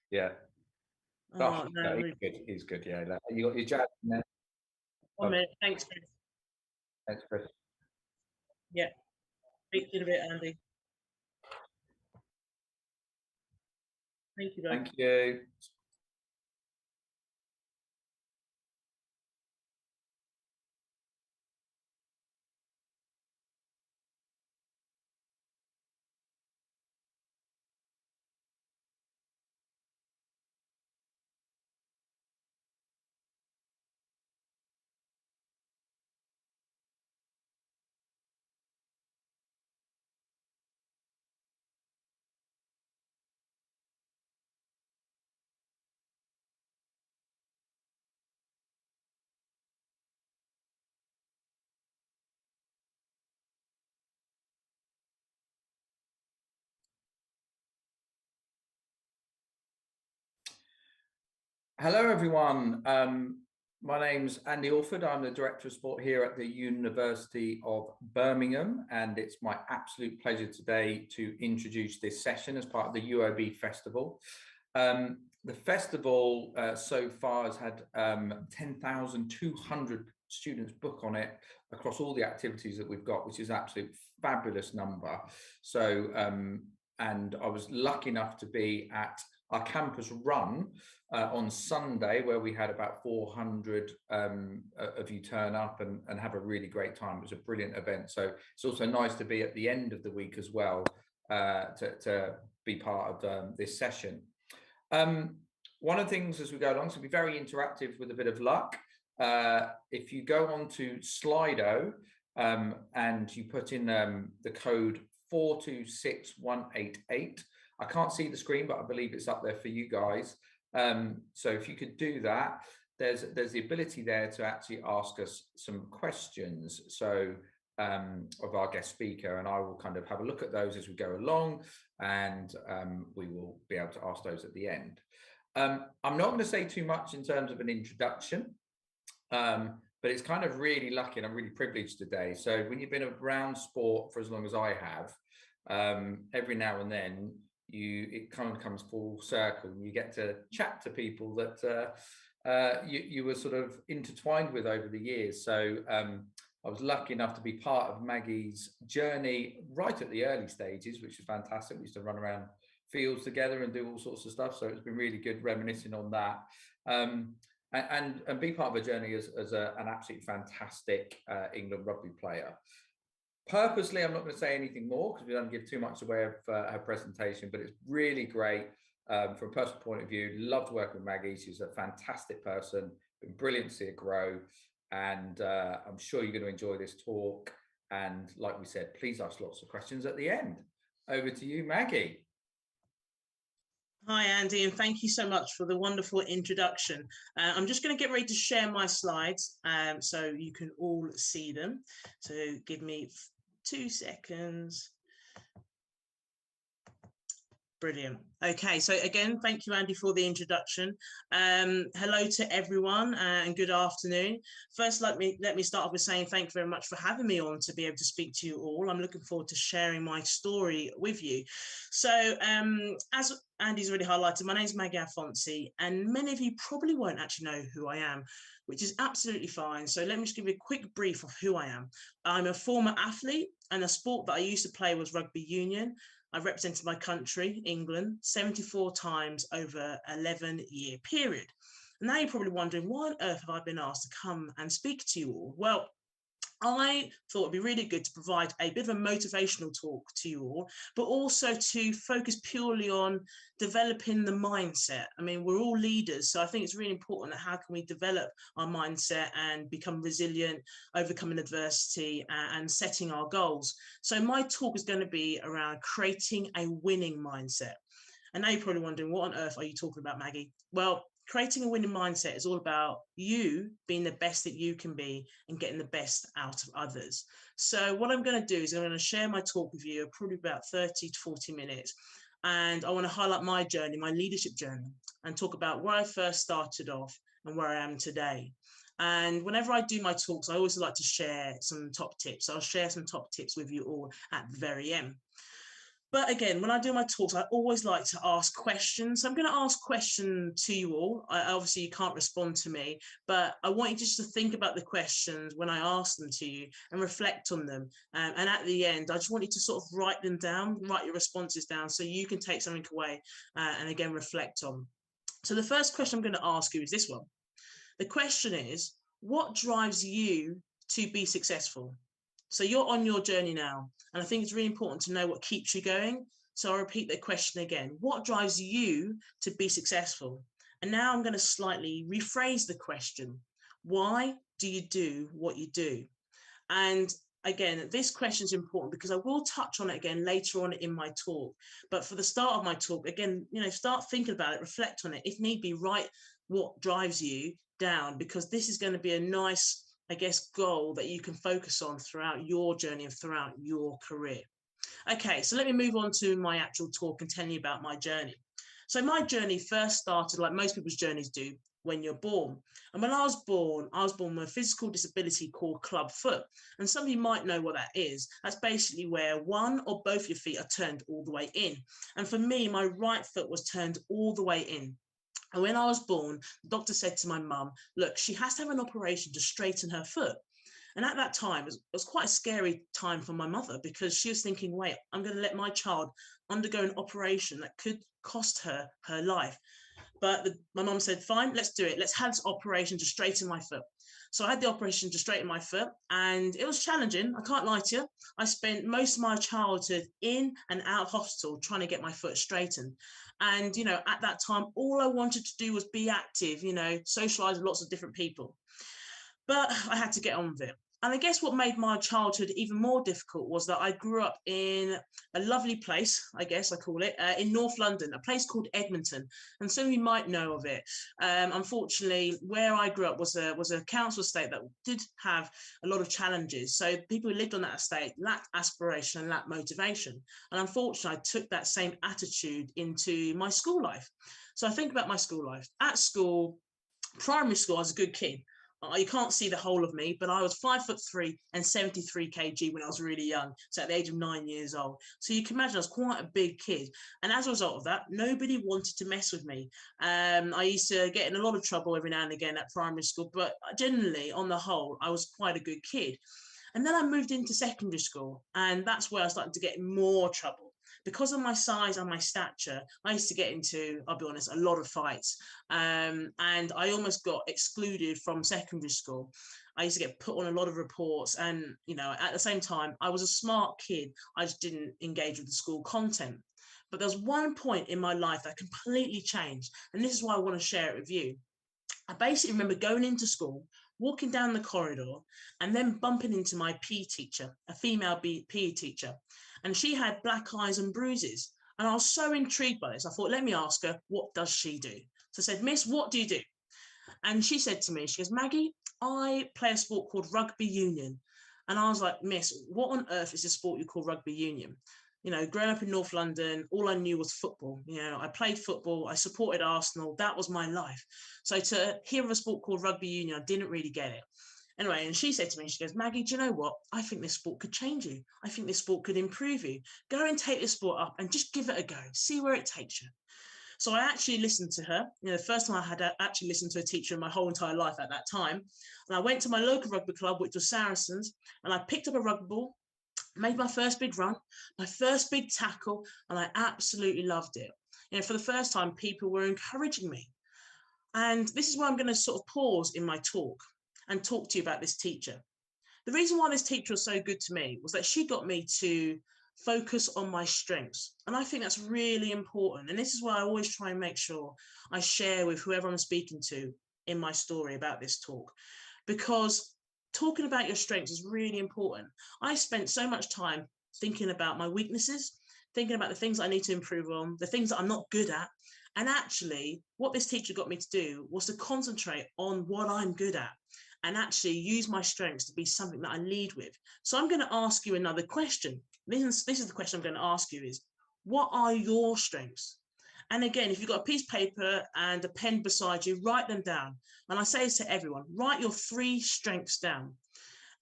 Yeah. Oh, Oh, no, no, really. he's good. He's good. Yeah. You got your jazz in there. 1 minute. Thanks, Chris. Thanks, Chris. Yeah. Speak to you in a bit, Andy. Thank you, guys. Thank you. Hello, everyone. My name's Andy Alford. I'm the Director of Sport here at the University of Birmingham, and it's my absolute pleasure today to introduce this session as part of the UOB Festival. The festival so far has had 10,200 students book on it across all the activities that we've got, which is an absolute fabulous number. So, and I was lucky enough to be at our campus run on Sunday, where we had about 400 of you turn up and have a really great time. It was a brilliant event. So it's also nice to be at the end of the week as well, to be part of this session. One of the things as we go along, so be very interactive with a bit of luck. If you go on to Slido and you put in the code 426188, I can't see the screen, but I believe it's up there for you guys. So if you could do that, there's the ability there to actually ask us some questions. So of our guest speaker, and I will kind of have a look at those as we go along, and we will be able to ask those at the end. I'm not going to say too much in terms of an introduction, but it's kind of really lucky, and I'm really privileged today. So when you've been around sport for as long as I have, every now and then it kind of comes full circle, and you get to chat to people that you were sort of intertwined with over the years. So I was lucky enough to be part of Maggie's journey right at the early stages, which was fantastic. We used to run around fields together and do all sorts of stuff. So it's been really good reminiscing on that. And be part of a journey as an absolutely fantastic England rugby player. Purposely, I'm not going to say anything more because we don't give too much away of her presentation, but it's really great from a personal point of view. Loved working with Maggie. She's a fantastic person, been brilliant to see her grow, and I'm sure you're going to enjoy this talk. And like we said, please ask lots of questions at the end. Over to you, Maggie. Hi, Andy, and thank you so much for the wonderful introduction. I'm just going to get ready to share my slides so you can all see them. So give me 2 seconds. Brilliant. Okay, so again, thank you, Andy, for the introduction. Hello to everyone and good afternoon. First, let me start off with saying thank you very much for having me on to be able to speak to you all. I'm looking forward to sharing my story with you. So as Andy's already highlighted, my name is Maggie Alphonsi, and many of you probably won't actually know who I am, which is absolutely fine. So let me just give you a quick brief of who I am. I'm a former athlete, and the sport that I used to play was rugby union. I've represented my country, England, 74 times over an 11-year period. And now you're probably wondering, why on earth have I been asked to come and speak to you all? Well, I thought it'd be really good to provide a bit of a motivational talk to you all, but also to focus purely on developing the mindset. I mean, we're all leaders, so I think it's really important that how can we develop our mindset and become resilient, overcoming adversity and setting our goals. So my talk is going to be around creating a winning mindset. And now you're probably wondering, what on earth are you talking about, Maggie? Well, creating a winning mindset is all about you being the best that you can be and getting the best out of others. So what I'm going to do is I'm going to share my talk with you, probably about 30 to 40 minutes. And I want to highlight my journey, my leadership journey, and talk about where I first started off and where I am today. And whenever I do my talks, I always like to share some top tips. I'll share some top tips with you all at the very end. But again, when I do my talks, I always like to ask questions. So I'm going to ask a question to you all. Obviously, you can't respond to me, but I want you just to think about the questions when I ask them to you and reflect on them. And at the end, I just want you to sort of write them down, write your responses down so you can take something away and again, reflect on. So the first question I'm going to ask you is this one. The question is, what drives you to be successful? So you're on your journey now, and I think it's really important to know what keeps you going. So I'll repeat the question again. What drives you to be successful? And now I'm going to slightly rephrase the question. Why do you do what you do? And again, this question is important because I will touch on it again later on in my talk. But for the start of my talk, again, start thinking about it, reflect on it. If need be, write what drives you down, because this is going to be a nice, I guess, goal that you can focus on throughout your journey and throughout your career. Okay, so let me move on to my actual talk and tell you about my journey. So my journey first started, like most people's journeys do, when you're born. And when I was born with a physical disability called club foot. And some of you might know what that is. That's basically where one or both your feet are turned all the way in. And for me, my right foot was turned all the way in. And when I was born, the doctor said to my mum, look, she has to have an operation to straighten her foot. And at that time, it was quite a scary time for my mother, because she was thinking, wait, I'm going to let my child undergo an operation that could cost her her life. But my mum said, fine, let's do it. Let's have this operation to straighten my foot. So I had the operation to straighten my foot, and it was challenging. I can't lie to you. I spent most of my childhood in and out of hospital trying to get my foot straightened. And, at that time, all I wanted to do was be active, socialize with lots of different people. But I had to get on with it. And I guess what made my childhood even more difficult was that I grew up in a lovely place, I guess I call it, in North London, a place called Edmonton. And some of you might know of it. Unfortunately, where I grew up was a council estate that did have a lot of challenges. So people who lived on that estate lacked aspiration and lacked motivation. And unfortunately, I took that same attitude into my school life. So I think about my school life. At school, primary school, I was a good kid. You can't see the whole of me, but I was 5'3" and 73 kg when I was really young. So at the age of 9 years old. So you can imagine I was quite a big kid. And as a result of that, nobody wanted to mess with me. I used to get in a lot of trouble every now and again at primary school, but generally, on the whole, I was quite a good kid. And then I moved into secondary school, and that's where I started to get in more trouble. Because of my size and my stature, I used to get into, I'll be honest, a lot of fights. And I almost got excluded from secondary school. I used to get put on a lot of reports. And, at the same time, I was a smart kid. I just didn't engage with the school content. But there was one point in my life that completely changed. And this is why I want to share it with you. I basically remember going into school, walking down the corridor, and then bumping into my PE teacher, a female PE teacher. And she had black eyes and bruises. And I was so intrigued by this. I thought, let me ask her, what does she do? So I said, Miss, what do you do? And she said to me, she goes, Maggie, I play a sport called rugby union. And I was like, Miss, what on earth is this sport you call rugby union? Growing up in North London, all I knew was football. I played football, I supported Arsenal. That was my life. So to hear of a sport called rugby union, I didn't really get it. Anyway, and she said to me, she goes, Maggie, do you know what? I think this sport could change you. I think this sport could improve you. Go and take this sport up and just give it a go. See where it takes you. So I actually listened to her. The first time I had actually listened to a teacher in my whole entire life at that time. And I went to my local rugby club, which was Saracens, and I picked up a rugby ball, made my first big run, my first big tackle, and I absolutely loved it. For the first time, people were encouraging me. And this is where I'm going to sort of pause in my talk and talk to you about this teacher. The reason why this teacher was so good to me was that she got me to focus on my strengths. And I think that's really important. And this is why I always try and make sure I share with whoever I'm speaking to in my story about this talk, because talking about your strengths is really important. I spent so much time thinking about my weaknesses, thinking about the things I need to improve on, the things that I'm not good at. And actually, what this teacher got me to do was to concentrate on what I'm good at and actually use my strengths to be something that I lead with. So I'm going to ask you another question. This is the question I'm going to ask you is, what are your strengths? And again, if you've got a piece of paper and a pen beside you, write them down. And I say this to everyone, write your 3 strengths down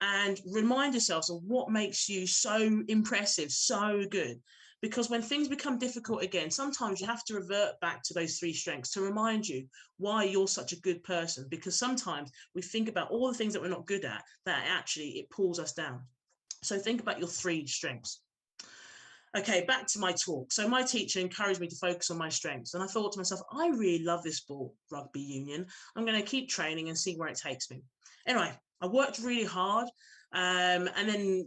and remind yourselves of what makes you so impressive, so good. Because when things become difficult again, sometimes you have to revert back to those 3 strengths to remind you why you're such a good person. Because sometimes we think about all the things that we're not good at, that actually it pulls us down. So think about your 3 strengths. Okay, back to my talk. So my teacher encouraged me to focus on my strengths. And I thought to myself, I really love this sport, rugby union. I'm going to keep training and see where it takes me. Anyway, I worked really hard and then,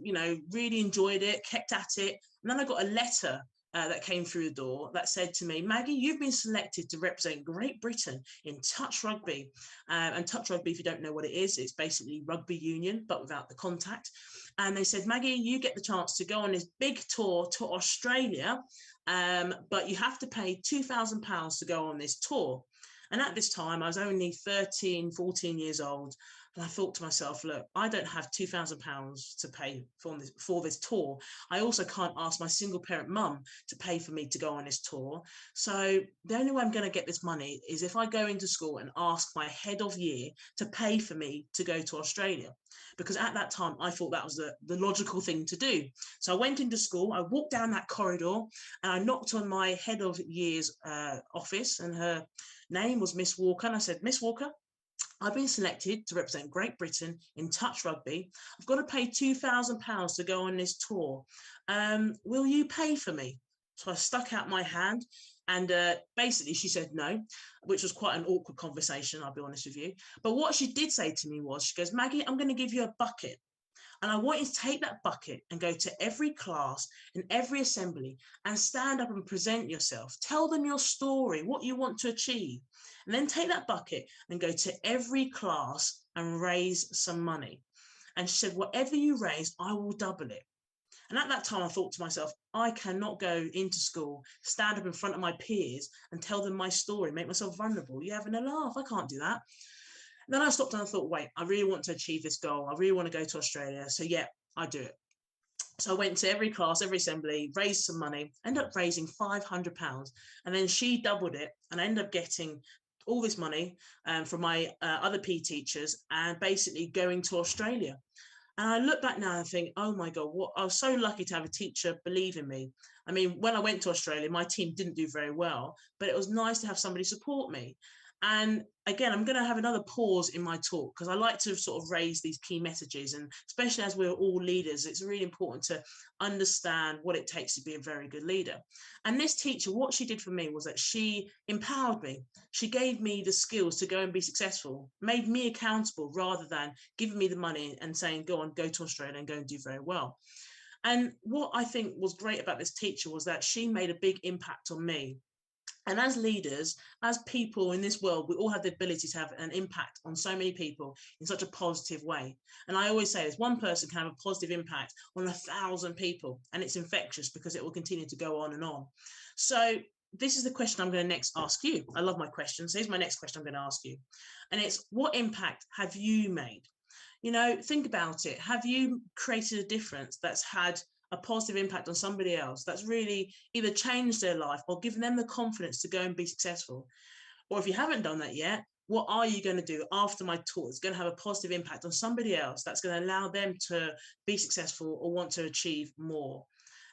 really enjoyed it, kept at it. And then I got a letter that came through the door that said to me, Maggie, you've been selected to represent Great Britain in touch rugby. And touch rugby, if you don't know what it is, it's basically rugby union, but without the contact. And they said, Maggie, you get the chance to go on this big tour to Australia, but you have to pay £2,000 to go on this tour. And at this time, I was only 13, 14 years old. And I thought to myself, look, I don't have £2,000 to pay for this tour. I also can't ask my single parent mum to pay for me to go on this tour. So the only way I'm going to get this money is if I go into school and ask my head of year to pay for me to go to Australia. Because at that time, I thought that was the logical thing to do. So I went into school, I walked down that corridor and I knocked on my head of year's office, and her name was Miss Walker. And I said, Miss Walker, I've been selected to represent Great Britain in touch rugby. I've got to pay £2,000 to go on this tour. Will you pay for me? So I stuck out my hand and basically she said no, which was quite an awkward conversation, I'll be honest with you. But what she did say to me was, she goes, Maggie, I'm going to give you a bucket. And I want you to take that bucket and go to every class and every assembly and stand up and present yourself. Tell them your story, what you want to achieve. And then take that bucket and go to every class and raise some money. And she said, whatever you raise, I will double it. And at that time, I thought to myself, I cannot go into school, stand up in front of my peers and tell them my story, make myself vulnerable. You're having a laugh. I can't do that. And then I stopped and I thought, wait, I really want to achieve this goal. I really want to go to Australia. So yeah, I do it. So I went to every class, every assembly, raised some money, ended up raising £500. And then she doubled it and I ended up getting all this money from my other PE teachers and basically going to Australia. And I look back now and think, oh my God, I was so lucky to have a teacher believe in me. I mean, when I went to Australia, my team didn't do very well, but it was nice to have somebody support me. And again, I'm going to have another pause in my talk because I like to sort of raise these key messages. And especially as we're all leaders, it's really important to understand what it takes to be a very good leader. And this teacher, what she did for me was that she empowered me. She gave me the skills to go and be successful, made me accountable rather than giving me the money and saying, go on, go to Australia and go and do very well. And what I think was great about this teacher was that she made a big impact on me. And as leaders, as people in this world, we all have the ability to have an impact on so many people in such a positive way. And I always say this, one person can have a positive impact on 1,000 people, and it's infectious because it will continue to go on and on. So this is the question I'm going to next ask you. I love my questions. Here's my next question I'm going to ask you. And it's, what impact have you made? Think about it. Have you created a difference that's had a positive impact on somebody else, that's really either changed their life or given them the confidence to go and be successful? Or if you haven't done that yet, what are you going to do after my talk that's going to have a positive impact on somebody else, that's going to allow them to be successful or want to achieve more?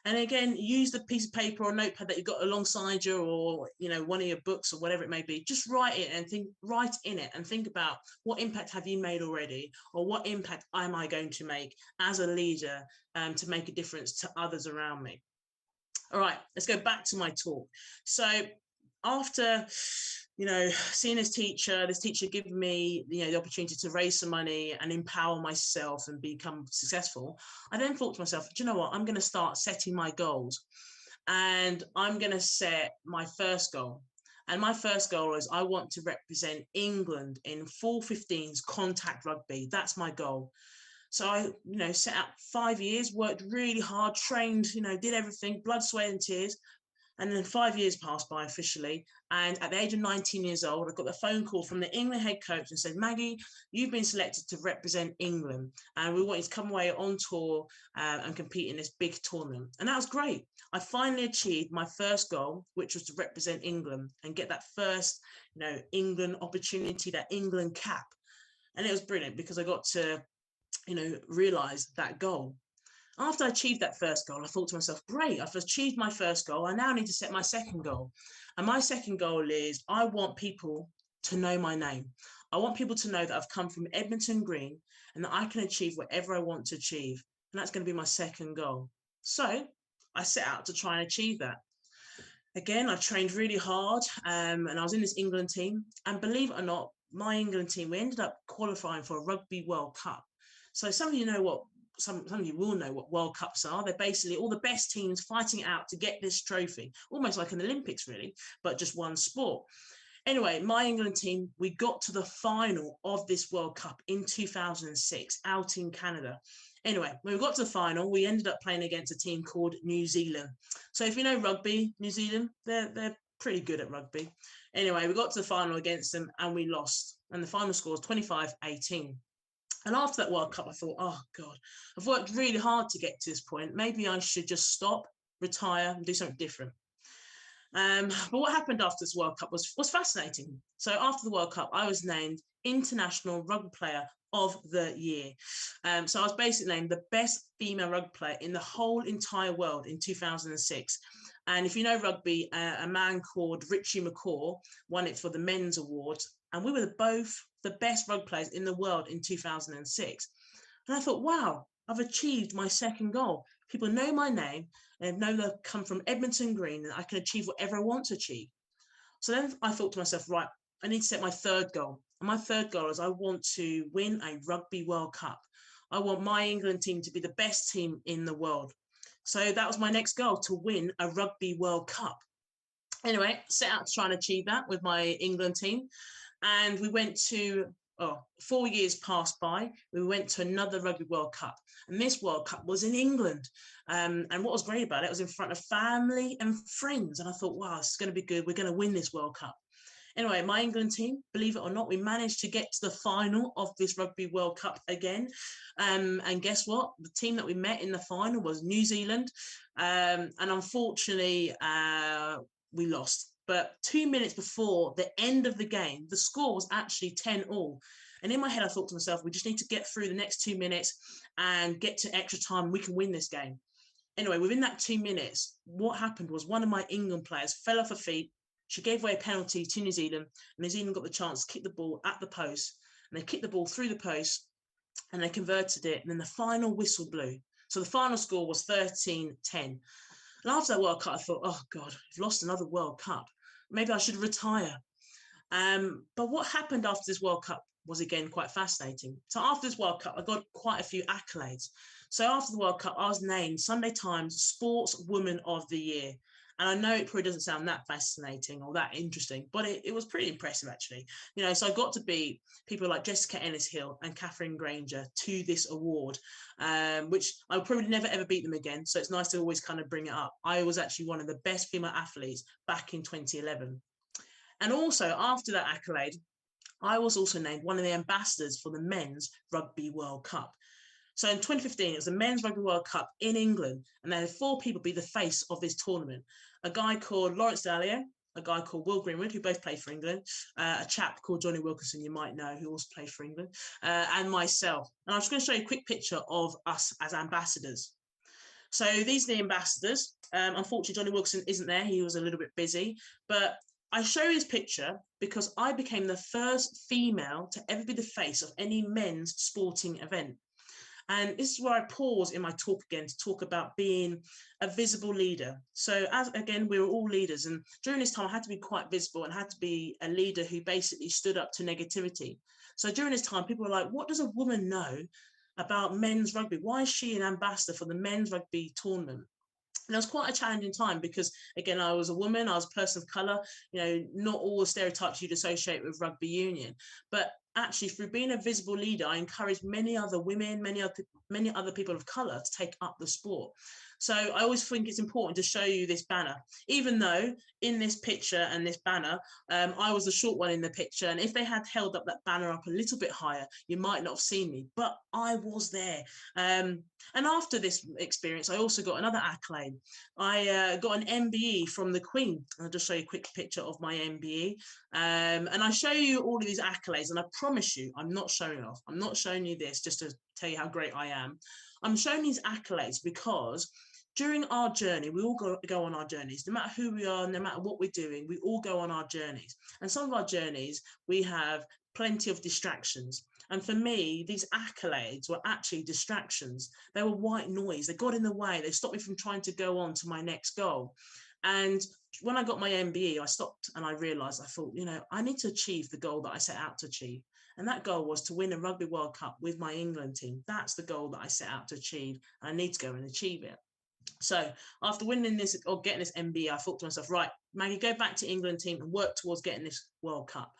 And again, use the piece of paper or notepad that you've got alongside you, or one of your books or whatever it may be. Just write it and write in it and think about, what impact have you made already, or what impact am I going to make as a leader to make a difference to others around me? All right, let's go back to my talk. So after seeing this teacher giving me the opportunity to raise some money and empower myself and become successful, I then thought to myself, do you know what, I'm going to start setting my goals. And I'm going to set my first goal. And my first goal is, I want to represent England in full 15s contact rugby. That's my goal. So I set out 5 years, worked really hard, trained, did everything, blood, sweat and tears. And then 5 years passed by officially. And at the age of 19 years old, I got a phone call from the England head coach and said, Maggie, you've been selected to represent England. And we want you to come away on tour and compete in this big tournament. And that was great. I finally achieved my first goal, which was to represent England and get that first, England opportunity, that England cap. And it was brilliant because I got to, realize that goal. After I achieved that first goal, I thought to myself, great, I've achieved my first goal. I now need to set my second goal. And my second goal is I want people to know my name. I want people to know that I've come from Edmonton Green and that I can achieve whatever I want to achieve. And that's going to be my second goal. So I set out to try and achieve that. Again, I trained really hard and I was in this England team. And believe it or not, my England team, we ended up qualifying for a Rugby World Cup. So some of you know what, some of you will know what World Cups are. They're basically all the best teams fighting out to get this trophy, almost like an Olympics really, but just one sport. Anyway, my England team, we got to the final of this World Cup in 2006 out in Canada. Anyway, when we got to the final, we ended up playing against a team called New Zealand. So if you know rugby, New Zealand, they're pretty good at rugby. Anyway, we got to the final against them and we lost. And the final score was 25-18. And after that World Cup, I thought, oh God, I've worked really hard to get to this point. Maybe I should just stop, retire and do something different. But what happened after this World Cup was fascinating. So after the World Cup, I was named International Rugby Player of the Year. So I was basically named the best female rugby player in the whole entire world in 2006. And if you know rugby, a man called Richie McCaw won it for the men's award. And we were both the best rugby players in the world in 2006. And I thought, wow, I've achieved my second goal. People know my name and know that I've come from Edmonton Green and I can achieve whatever I want to achieve. So then I thought to myself, right, I need to set my third goal. And my third goal is I want to win a Rugby World Cup. I want my England team to be the best team in the world. So that was my next goal, to win a Rugby World Cup. Anyway, set out to try and achieve that with my England team. And we went to 4 years passed by, we went to another Rugby World Cup. And this World Cup was in England. And what was great about it, was in front of family and friends. And I thought, wow, this is going to be good. We're going to win this World Cup. Anyway, my England team, believe it or not, we managed to get to the final of this Rugby World Cup again. And guess what? The team that we met in the final was New Zealand. And unfortunately, we lost. But 2 minutes before the end of the game, the score was actually 10-all. And in my head, I thought to myself, we just need to get through the next 2 minutes and get to extra time. We can win this game. Anyway, within that 2 minutes, what happened was one of my England players fell off her feet. She gave away a penalty to New Zealand. And New Zealand got the chance to kick the ball at the post. And they kicked the ball through the post and they converted it. And then the final whistle blew. So the final score was 13-10. And after that World Cup, I thought, oh God, we've lost another World Cup. Maybe I should retire. But what happened after this World Cup was again quite fascinating. So after this World Cup, I got quite a few accolades. So after the World Cup, I was named Sunday Times Sportswoman of the Year. And I know it probably doesn't sound that fascinating or that interesting, but it was pretty impressive, actually. You know, so I got to beat people like Jessica Ennis-Hill and Catherine Granger to this award, which I would probably never, ever beat them again. So it's nice to always kind of bring it up. I was actually one of the best female athletes back in 2011. And also after that accolade, I was also named one of the ambassadors for the Men's Rugby World Cup. So in 2015, it was the Men's Rugby World Cup in England, and they had 4 people be the face of this tournament. A guy called Lawrence Dallaglio, a guy called Will Greenwood, who both played for England, a chap called Johnny Wilkinson, you might know, who also played for England, and myself. And I'm just going to show you a quick picture of us as ambassadors. So these are the ambassadors. Unfortunately, Johnny Wilkinson isn't there. He was a little bit busy, but I show his picture because I became the first female to ever be the face of any men's sporting event. And this is where I pause in my talk again to talk about being a visible leader. So as again, we were all leaders. And during this time, I had to be quite visible and had to be a leader who basically stood up to negativity. So during this time, people were like, what does a woman know about men's rugby? Why is she an ambassador for the men's rugby tournament? And it was quite a challenging time because, again, I was a woman, I was a person of colour, you know, not all the stereotypes you'd associate with rugby union. But actually, through being a visible leader, I encouraged many other women, many other people of colour to take up the sport. So I always think it's important to show you this banner, even though in this picture and this banner, I was the short one in the picture. And if they had held up that banner up a little bit higher, you might not have seen me, but I was there. And after this experience, I also got another accolade. I got an MBE from the Queen. I'll just show you a quick picture of my MBE. And I show you all of these accolades, and I promise you, I'm not showing off. I'm not showing you this just to tell you how great I am. I'm showing these accolades because during our journey, we all go on our journeys, no matter who we are, no matter what we're doing, we all go on our journeys. And some of our journeys, we have plenty of distractions. And for me, these accolades were actually distractions. They were white noise. They got in the way. They stopped me from trying to go on to my next goal. And when I got my MBE, I stopped and I realized, I thought, I need to achieve the goal that I set out to achieve. And that goal was to win a Rugby World Cup with my England team. That's the goal that I set out to achieve. And I need to go and achieve it. So after winning this or getting this MBE, I thought to myself, right, Maggie, go back to England team and work towards getting this World Cup.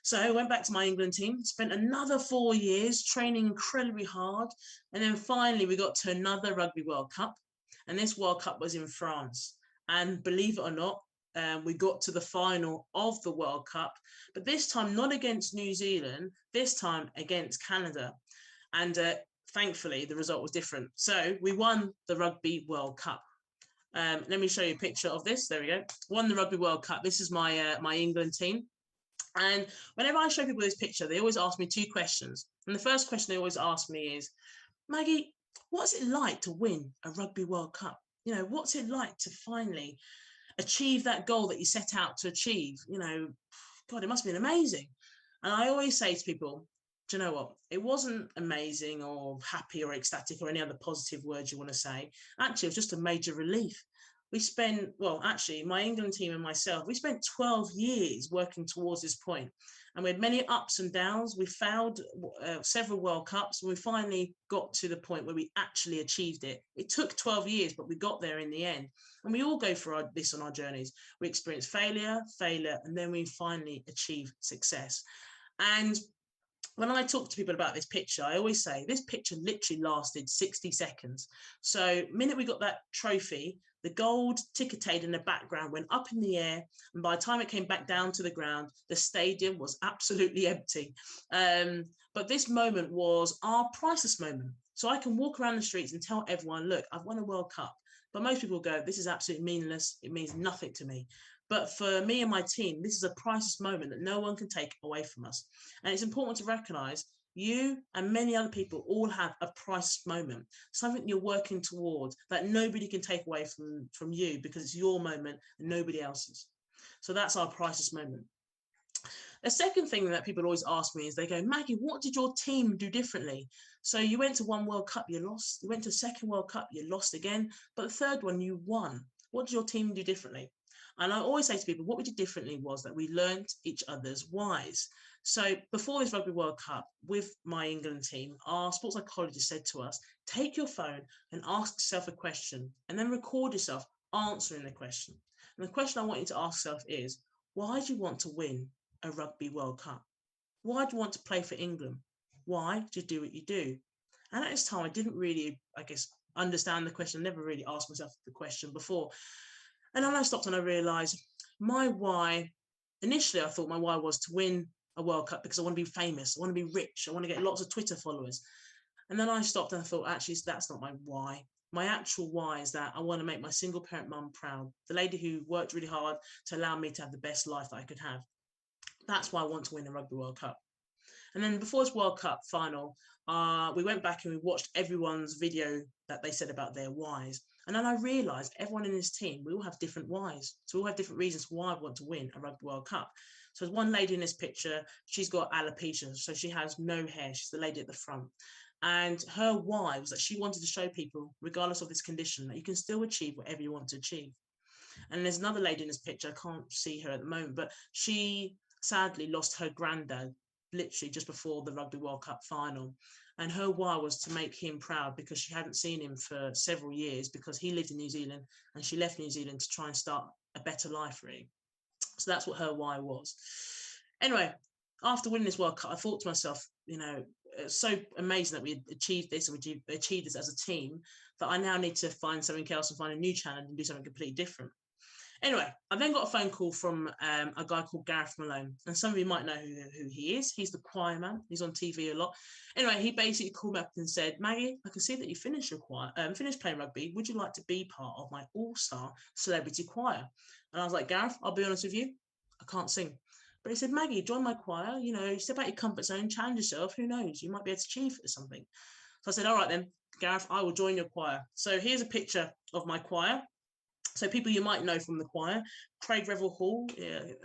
So I went back to my England team, spent another 4 years training incredibly hard. And then finally we got to another Rugby World Cup. And this World Cup was in France. And believe it or not, we got to the final of the World Cup, but this time not against New Zealand, this time against Canada. And thankfully, the result was different. So we won the Rugby World Cup. Let me show you a picture of this. There we go. Won the Rugby World Cup. This is my my England team. And whenever I show people this picture, they always ask me 2 questions. And the first question they always ask me is, Maggie, what's it like to win a Rugby World Cup? What's it like to finally achieve that goal that you set out to achieve? God, it must have been amazing. And I always say to people, do you know what? It wasn't amazing or happy or ecstatic or any other positive words you want to say. Actually, it was just a major relief. We spent, well, actually, my England team and myself, we spent 12 years working towards this point. And we had many ups and downs. We failed several World Cups, and we finally got to the point where we actually achieved it. It took 12 years, but we got there in the end. And we all go through this on our journeys. We experience failure, and then we finally achieve success. And when I talk to people about this picture, I always say this picture literally lasted 60 seconds. So the minute we got that trophy, the gold ticketed in the background went up in the air. And by the time it came back down to the ground, the stadium was absolutely empty. But this moment was our priceless moment. So I can walk around the streets and tell everyone, look, I've won a World Cup. But most people go, this is absolutely meaningless. It means nothing to me. But for me and my team, this is a priceless moment that no one can take away from us. And it's important to recognize you and many other people all have a priceless moment, something you're working towards that nobody can take away from you because it's your moment and nobody else's. So that's our priceless moment. The second thing that people always ask me is they go, Maggie, what did your team do differently? So you went to one World Cup, you lost. You went to a second World Cup, you lost again. But the third one, you won. What did your team do differently? And I always say to people, what we did differently was that we learned each other's whys. So before this Rugby World Cup with my England team, our sports psychologist said to us, take your phone and ask yourself a question and then record yourself answering the question. And the question I want you to ask yourself is, why do you want to win a Rugby World Cup? Why do you want to play for England? Why do you do what you do? And at this time, I didn't really, understand the question. I never really asked myself the question before. And then I stopped and I realized my why, initially I thought my why was to win a World Cup because I want to be famous, I want to be rich, I want to get lots of Twitter followers. And then I stopped and I thought, actually, that's not my why. My actual why is that I want to make my single parent mum proud, the lady who worked really hard to allow me to have the best life that I could have. That's why I want to win the Rugby World Cup. And then before this World Cup final, we went back and we watched everyone's video that they said about their whys. And then I realized everyone in this team, we all have different whys. So we all have different reasons why I want to win a Rugby World Cup. So there's one lady in this picture, she's got alopecia, so she has no hair. She's the lady at the front. And her why was that she wanted to show people, regardless of this condition, that you can still achieve whatever you want to achieve. And there's another lady in this picture, I can't see her at the moment, but she sadly lost her granddad literally just before the Rugby World Cup final. And her why was to make him proud because she hadn't seen him for several years because he lived in New Zealand and she left New Zealand to try and start a better life, really. So that's what her why was. Anyway, after winning this World Cup, I thought to myself, it's so amazing that we achieved this and we achieved this as a team that I now need to find something else and find a new challenge and do something completely different. Anyway, I then got a phone call from a guy called Gareth Malone. And some of you might know who he is. He's the choir man. He's on TV a lot. Anyway, he basically called me up and said, Maggie, I can see that you finished your choir, finished playing rugby. Would you like to be part of my all-star celebrity choir? And I was like, Gareth, I'll be honest with you, I can't sing. But he said, Maggie, join my choir. Step out your comfort zone, challenge yourself. Who knows? You might be able to achieve something. So I said, all right then, Gareth, I will join your choir. So here's a picture of my choir. So people you might know from the choir, Craig Revel Hall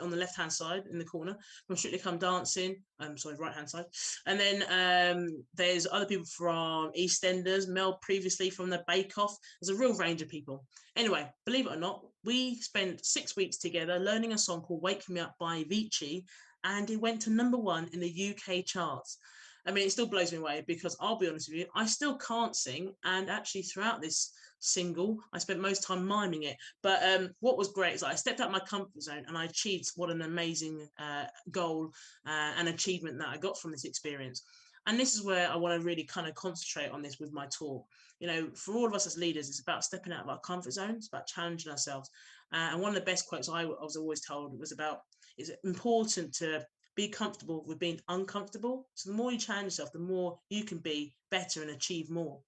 on the left-hand side in the corner, from Strictly Come Dancing, sorry, right-hand side. And then there's other people from EastEnders, Mel previously from the Bake Off. There's a real range of people. Anyway, believe it or not, we spent 6 weeks together learning a song called Wake Me Up by Avicii, and it went to #1 in the UK charts. I mean, it still blows me away because I'll be honest with you, I still can't sing. And actually throughout this single, I spent most time miming it. But what was great is I stepped out of my comfort zone and I achieved what an amazing goal and achievement that I got from this experience. And this is where I want to really kind of concentrate on this with my talk. You know, for all of us as leaders, it's about stepping out of our comfort zone. It's about challenging ourselves. And one of the best quotes I was always told was about, it's important to be comfortable with being uncomfortable. So the more you challenge yourself, the more you can be better and achieve more.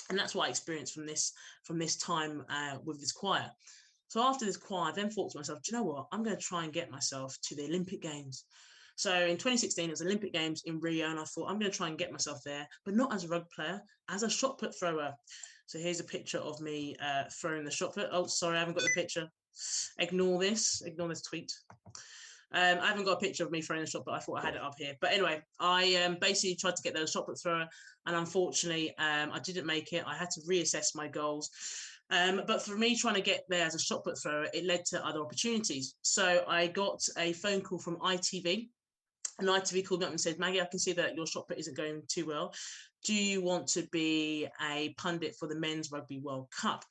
And that's what I experienced from this time with this choir. So after this choir, I then thought to myself, do you know what? I'm going to try and get myself to the Olympic Games. So in 2016, it was Olympic Games in Rio, and I thought I'm going to try and get myself there, but not as a rugby player, as a shot put thrower. So here's a picture of me throwing the shot put. Oh, sorry, I haven't got the picture. Ignore this tweet. I haven't got a picture of me throwing the shot, but I thought I had it up here. But anyway, I basically tried to get there as a shot put thrower, and unfortunately, I didn't make it. I had to reassess my goals. But for me trying to get there as a shot put thrower, it led to other opportunities. So I got a phone call from ITV, and ITV called me up and said, Maggie, I can see that your shot put isn't going too well. Do you want to be a pundit for the Men's Rugby World Cup?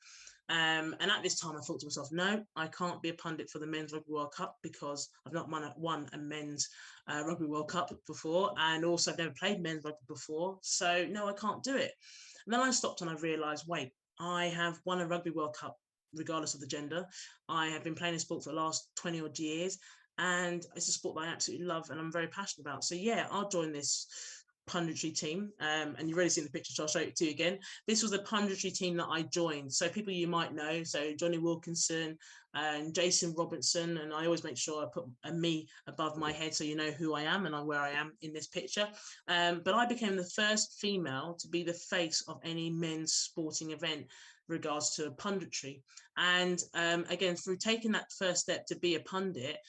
And at this time, I thought to myself, no, I can't be a pundit for the Men's Rugby World Cup because I've not won a Men's Rugby World Cup before. And also I've never played men's rugby before. So no, I can't do it. And then I stopped and I realized, wait, I have won a Rugby World Cup regardless of the gender. I have been playing a sport for the last 20 odd years. And it's a sport that I absolutely love and I'm very passionate about. So yeah, I'll join this punditry team, and you've already seen the picture, so I'll show it to you again. This was the punditry team that I joined. So people you might know, so Johnny Wilkinson and Jason Robinson, and I always make sure I put a me above my head so you know who I am and where I am in this picture. But I became the first female to be the face of any men's sporting event regards to punditry. And again, through taking that first step to be a pundit,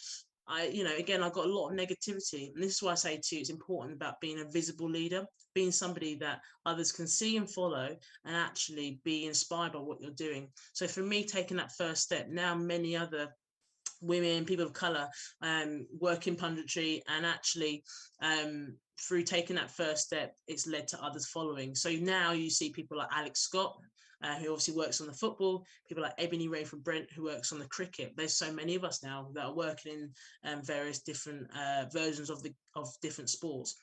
I got a lot of negativity. And this is why I say too, it's important about being a visible leader, being somebody that others can see and follow and actually be inspired by what you're doing. So for me, taking that first step, now many other women, people of colour, work in punditry, and actually through taking that first step, it's led to others following. So now you see people like Alex Scott, who obviously works on the football, people like Ebony Ray from Brent, who works on the cricket. There's so many of us now that are working in various different versions of different sports.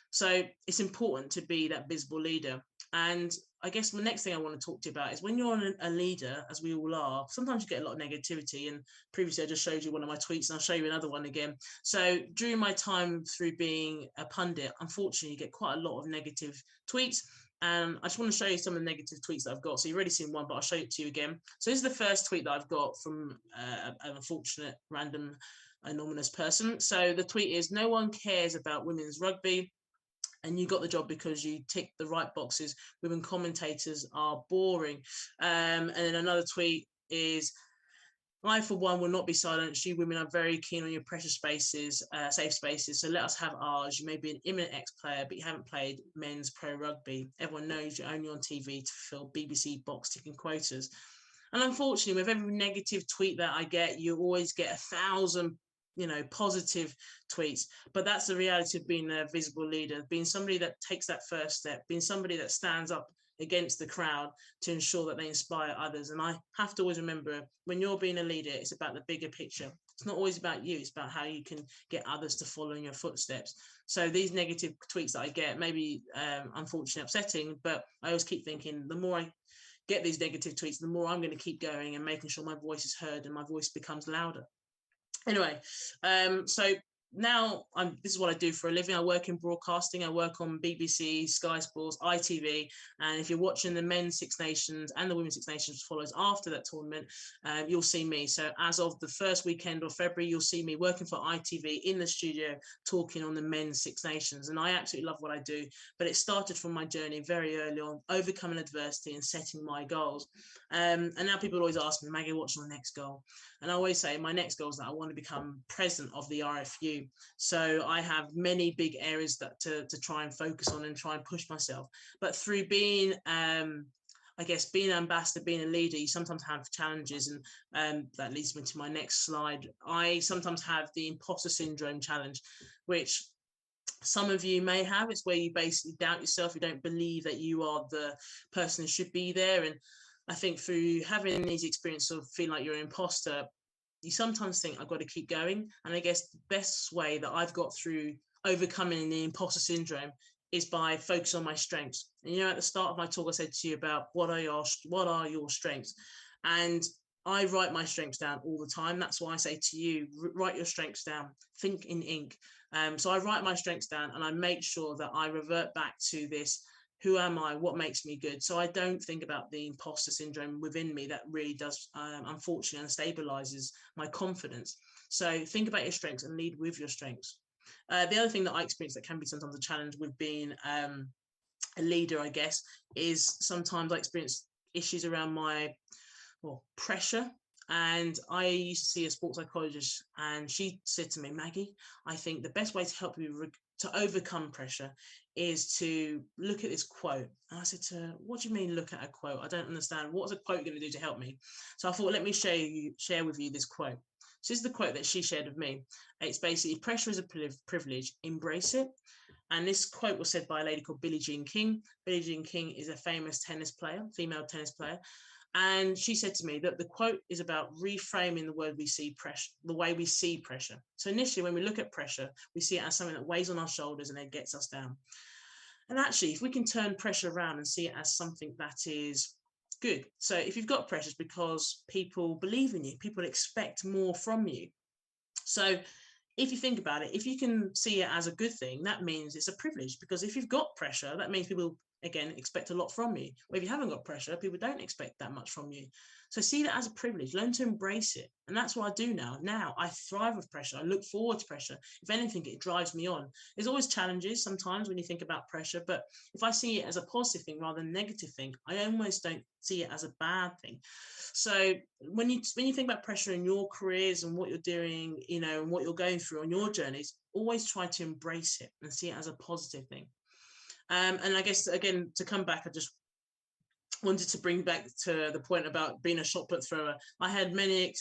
So it's important to be that visible leader. And I guess the next thing I want to talk to you about is when you're a leader, as we all are, sometimes you get a lot of negativity. And previously I just showed you one of my tweets and I'll show you another one again. So during my time through being a pundit, unfortunately, you get quite a lot of negative tweets. And I just want to show you some of the negative tweets that I've got. So you've already seen one, but I'll show it to you again. So this is the first tweet that I've got from an unfortunate, random, anonymous person. So the tweet is, no one cares about women's rugby, and you got the job because you tick the right boxes. Women commentators are boring. And then another tweet is, I, for one, will not be silenced. You women are very keen on your precious spaces, safe spaces. So let us have ours. You may be an imminent ex-player, but you haven't played men's pro rugby. Everyone knows you're only on TV to fulfill BBC box ticking quotas. And unfortunately, with every negative tweet that I get, you always get 1,000, positive tweets. But that's the reality of being a visible leader, being somebody that takes that first step, being somebody that stands up against the crowd to ensure that they inspire others. And I have to always remember, when you're being a leader, it's about the bigger picture. It's not always about you, it's about how you can get others to follow in your footsteps. So these negative tweets that I get may be unfortunately upsetting, but I always keep thinking, the more I get these negative tweets, the more I'm going to keep going and making sure my voice is heard and my voice becomes louder. Anyway, so now this is what I do for a living. I work in broadcasting. I work on BBC, Sky Sports, ITV. And if you're watching the men's Six Nations and the women's Six Nations follows after that tournament, you'll see me. So as of the first weekend of February, you'll see me working for ITV in the studio, talking on the men's Six Nations. And I absolutely love what I do. But it started from my journey very early on, overcoming adversity and setting my goals. And now people always ask me, Maggie, what's your next goal? And I always say my next goal is that I want to become president of the RFU. So I have many big areas that to try and focus on and try and push myself. But through being, I guess, being an ambassador, being a leader, you sometimes have challenges. And that leads me to my next slide. I sometimes have the imposter syndrome challenge, which some of you may have. It's where you basically doubt yourself. You don't believe that you are the person who should be there. And I think through having these experiences of feeling like you're an imposter, you sometimes think, I've got to keep going. And I guess the best way that I've got through overcoming the imposter syndrome is by focusing on my strengths. And, you know, at the start of my talk, I said to you about what are your strengths? And I write my strengths down all the time. That's why I say to you, write your strengths down, think in ink. So I write my strengths down and I make sure that I revert back to this. Who am I? What makes me good? So I don't think about the imposter syndrome within me that really does, unfortunately, unstabilizes my confidence. So think about your strengths and lead with your strengths. The other thing that I experience that can be sometimes a challenge with being a leader, I guess, is sometimes I experience issues around my pressure. And I used to see a sports psychologist and she said to me, Maggie, I think the best way to help you to overcome pressure is to look at this quote. And I said to her, what do you mean look at a quote? I don't understand. What's a quote going to do to help me? So I thought, let me share with you this quote. So this is the quote that she shared with me. It's basically, pressure is a privilege, embrace it. And this quote was said by a lady called Billie Jean King. Billie Jean King is a famous tennis player, female tennis player. And she said to me that the quote is about reframing the word we see pressure, the way we see pressure. So initially, when we look at pressure, we see it as something that weighs on our shoulders and it gets us down. And actually, if we can turn pressure around and see it as something that is good. So if you've got pressure, it's because people believe in you, people expect more from you. So if you think about it, if you can see it as a good thing, that means it's a privilege, because if you've got pressure, that means people, again, expect a lot from you. But if you haven't got pressure, people don't expect that much from you. So see that as a privilege, learn to embrace it. And that's what I do now. Now I thrive with pressure. I look forward to pressure. If anything, it drives me on. There's always challenges sometimes when you think about pressure, but if I see it as a positive thing rather than a negative thing, I almost don't see it as a bad thing. So when you think about pressure in your careers and what you're doing, you know, and what you're going through on your journeys, always try to embrace it and see it as a positive thing. And I guess, again, to come back, I just wanted to bring back to the point about being a shot put thrower. I had many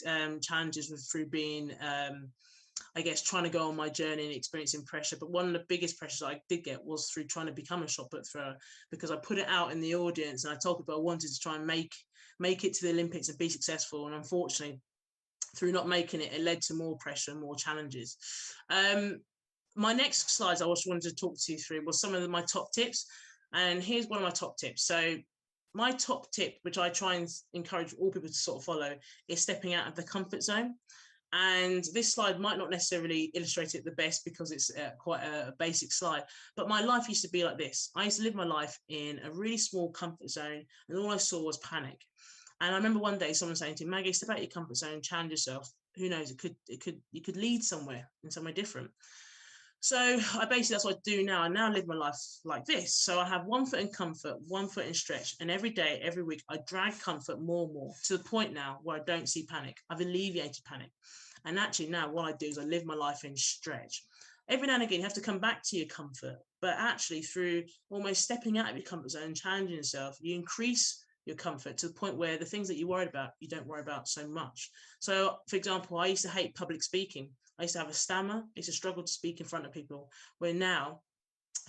challenges through being, I guess, trying to go on my journey and experiencing pressure. But one of the biggest pressures I did get was through trying to become a shot put thrower, because I put it out in the audience and I told people I wanted to try and make it to the Olympics and be successful. And unfortunately, through not making it, it led to more pressure and more challenges. My next slides I also wanted to talk to you through was some of my top tips. And here's one of my top tips. So my top tip, which I try and encourage all people to sort of follow, is stepping out of the comfort zone. And this slide might not necessarily illustrate it the best because it's quite a basic slide, but my life used to be like this. I used to live my life in a really small comfort zone, and all I saw was panic. And I remember one day someone saying to me, Maggie, step out your comfort zone, challenge yourself. Who knows, you could lead somewhere different. So that's what I do now. I now live my life like this. So I have 1 foot in comfort, 1 foot in stretch. And every day, every week, I drag comfort more and more to the point now where I don't see panic. I've alleviated panic. And actually now what I do is I live my life in stretch. Every now and again, you have to come back to your comfort. But actually through almost stepping out of your comfort zone, challenging yourself, you increase your comfort to the point where the things that you worried about, you don't worry about so much. So for example, I used to hate public speaking. I used to have a stammer. I used to struggle to speak in front of people, where now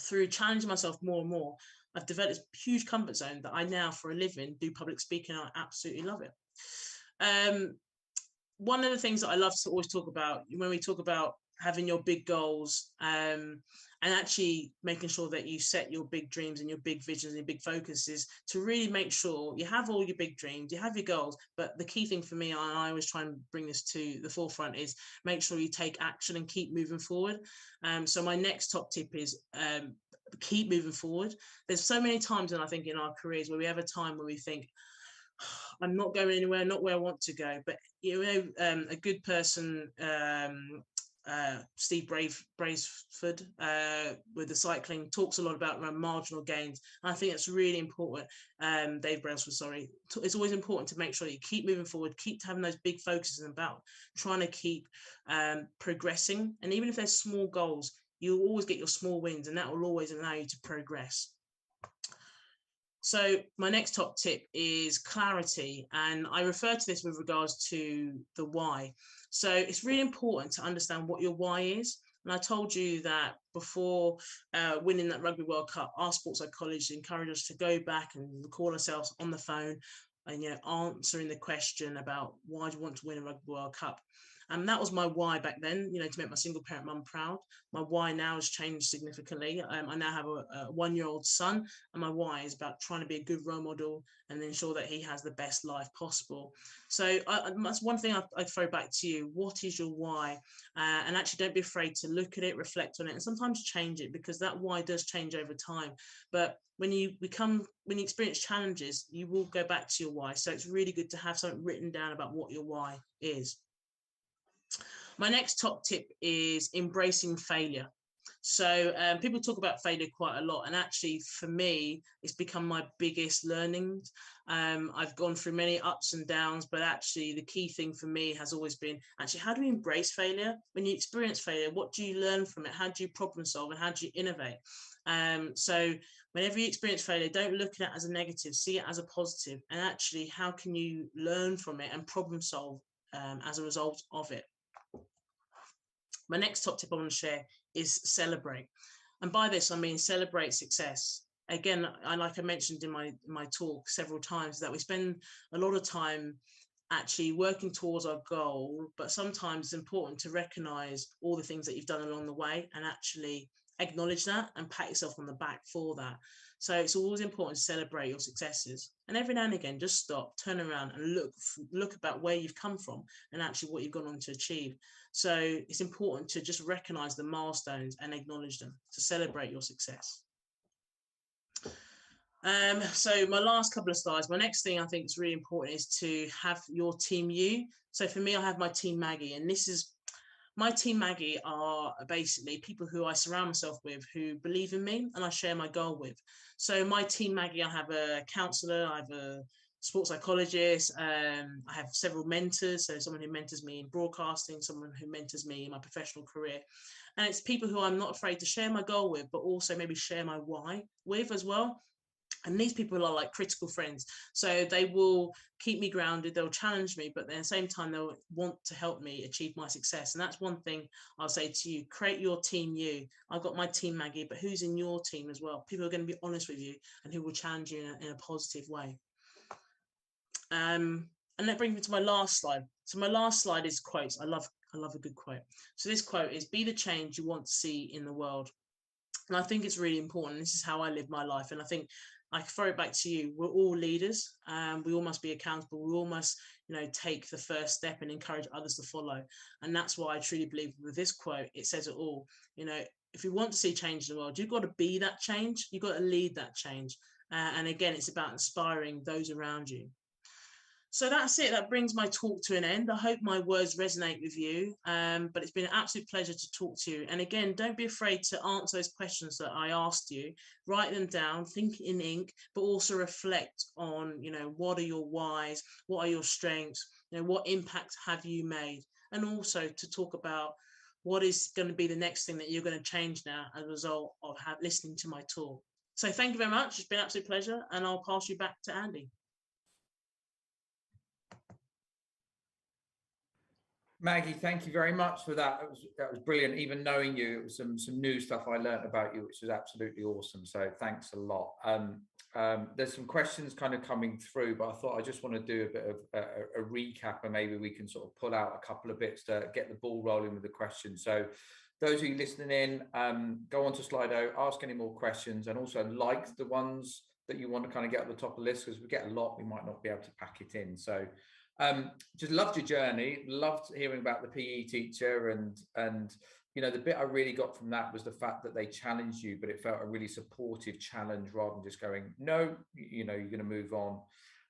through challenging myself more and more, I've developed this huge comfort zone that I now for a living do public speaking. I absolutely love it. One of the things that I love to always talk about when we talk about having your big goals and and actually making sure that you set your big dreams and your big visions and your big focuses to really make sure you have all your big dreams, you have your goals. But the key thing for me, and I always try and bring this to the forefront, is make sure you take action and keep moving forward. So my next top tip is keep moving forward. There's so many times, and I think in our careers, where we have a time where we think, I'm not going anywhere, not where I want to go. But a good person, Steve Brailsford, with the cycling, talks a lot about marginal gains. And I think it's really important. Dave Brailsford, sorry. It's always important to make sure you keep moving forward, keep having those big focuses about trying to keep progressing. And even if there's small goals, you'll always get your small wins, and that will always allow you to progress. So my next top tip is clarity, and I refer to this with regards to the why. So it's really important to understand what your why is. And I told you that before winning that Rugby World Cup, our sports psychologists encouraged us to go back and record ourselves on the phone and answering the question about why do you want to win a Rugby World Cup. And that was my why back then, to make my single parent mum proud. My why now has changed significantly. I now have a 1-year-old son, and my why is about trying to be a good role model and ensure that he has the best life possible. So that's one thing I throw back to you. What is your why? And actually don't be afraid to look at it, reflect on it, and sometimes change it, because that why does change over time. But when you experience challenges, you will go back to your why. So it's really good to have something written down about what your why is. My next top tip is embracing failure. So people talk about failure quite a lot, and actually for me, it's become my biggest learning. I've gone through many ups and downs, but actually the key thing for me has always been, actually, how do you embrace failure? When you experience failure, what do you learn from it? How do you problem solve, and how do you innovate? So whenever you experience failure, don't look at it as a negative, see it as a positive, and actually how can you learn from it and problem solve as a result of it. My next top tip I want to share is celebrate. And by this, I mean celebrate success. Again, like I mentioned in my talk several times, that we spend a lot of time actually working towards our goal, but sometimes it's important to recognize all the things that you've done along the way and actually acknowledge that and pat yourself on the back for that. So it's always important to celebrate your successes, and every now and again just stop, turn around and look about where you've come from and actually what you've gone on to achieve. So it's important to just recognize the milestones and acknowledge them, to celebrate your success. So my last couple of slides, my next thing I think is really important is to have your team you. So for me, I have my team Maggie, and this is my team Maggie are basically people who I surround myself with, who believe in me and I share my goal with. So my team Maggie, I have a counsellor, I have a sports psychologist, I have several mentors, so someone who mentors me in broadcasting, someone who mentors me in my professional career. And it's people who I'm not afraid to share my goal with, but also maybe share my why with as well. And these people are like critical friends. So they will keep me grounded, they'll challenge me, but at the same time, they'll want to help me achieve my success. And that's one thing I'll say to you, create your team you. I've got my team Maggie, but who's in your team as well? People are going to be honest with you and who will challenge you in a positive way. And that brings me to my last slide. So my last slide is quotes. I love a good quote. So this quote is, be the change you want to see in the world. And I think it's really important. This is how I live my life. And I think I throw it back to you. We're all leaders. We all must be accountable. We all must, take the first step and encourage others to follow. And that's why I truly believe with this quote, it says it all. If you want to see change in the world, you've got to be that change. You've got to lead that change. And again, it's about inspiring those around you. So that's it. That brings my talk to an end. I hope my words resonate with you, but it's been an absolute pleasure to talk to you. And again, don't be afraid to answer those questions that I asked you. Write them down, think in ink, but also reflect on, what are your whys, what are your strengths, what impact have you made? And also to talk about what is going to be the next thing that you're going to change now as a result of listening to my talk. So thank you very much. It's been an absolute pleasure. And I'll pass you back to Andy. Maggie, thank you very much for that. That was brilliant. Even knowing you, it was some new stuff I learned about you, which was absolutely awesome. So thanks a lot. There's some questions kind of coming through, but I thought I just want to do a bit of a recap, and maybe we can sort of pull out a couple of bits to get the ball rolling with the questions. So those of you listening in, go on to Slido, ask any more questions, and also like the ones that you want to kind of get at the top of the list, because we get a lot, we might not be able to pack it in. So just loved your journey, loved hearing about the PE teacher, and you know, the bit I really got from that was the fact that they challenged you, but it felt a really supportive challenge rather than just going, no, you know, you're going to move on.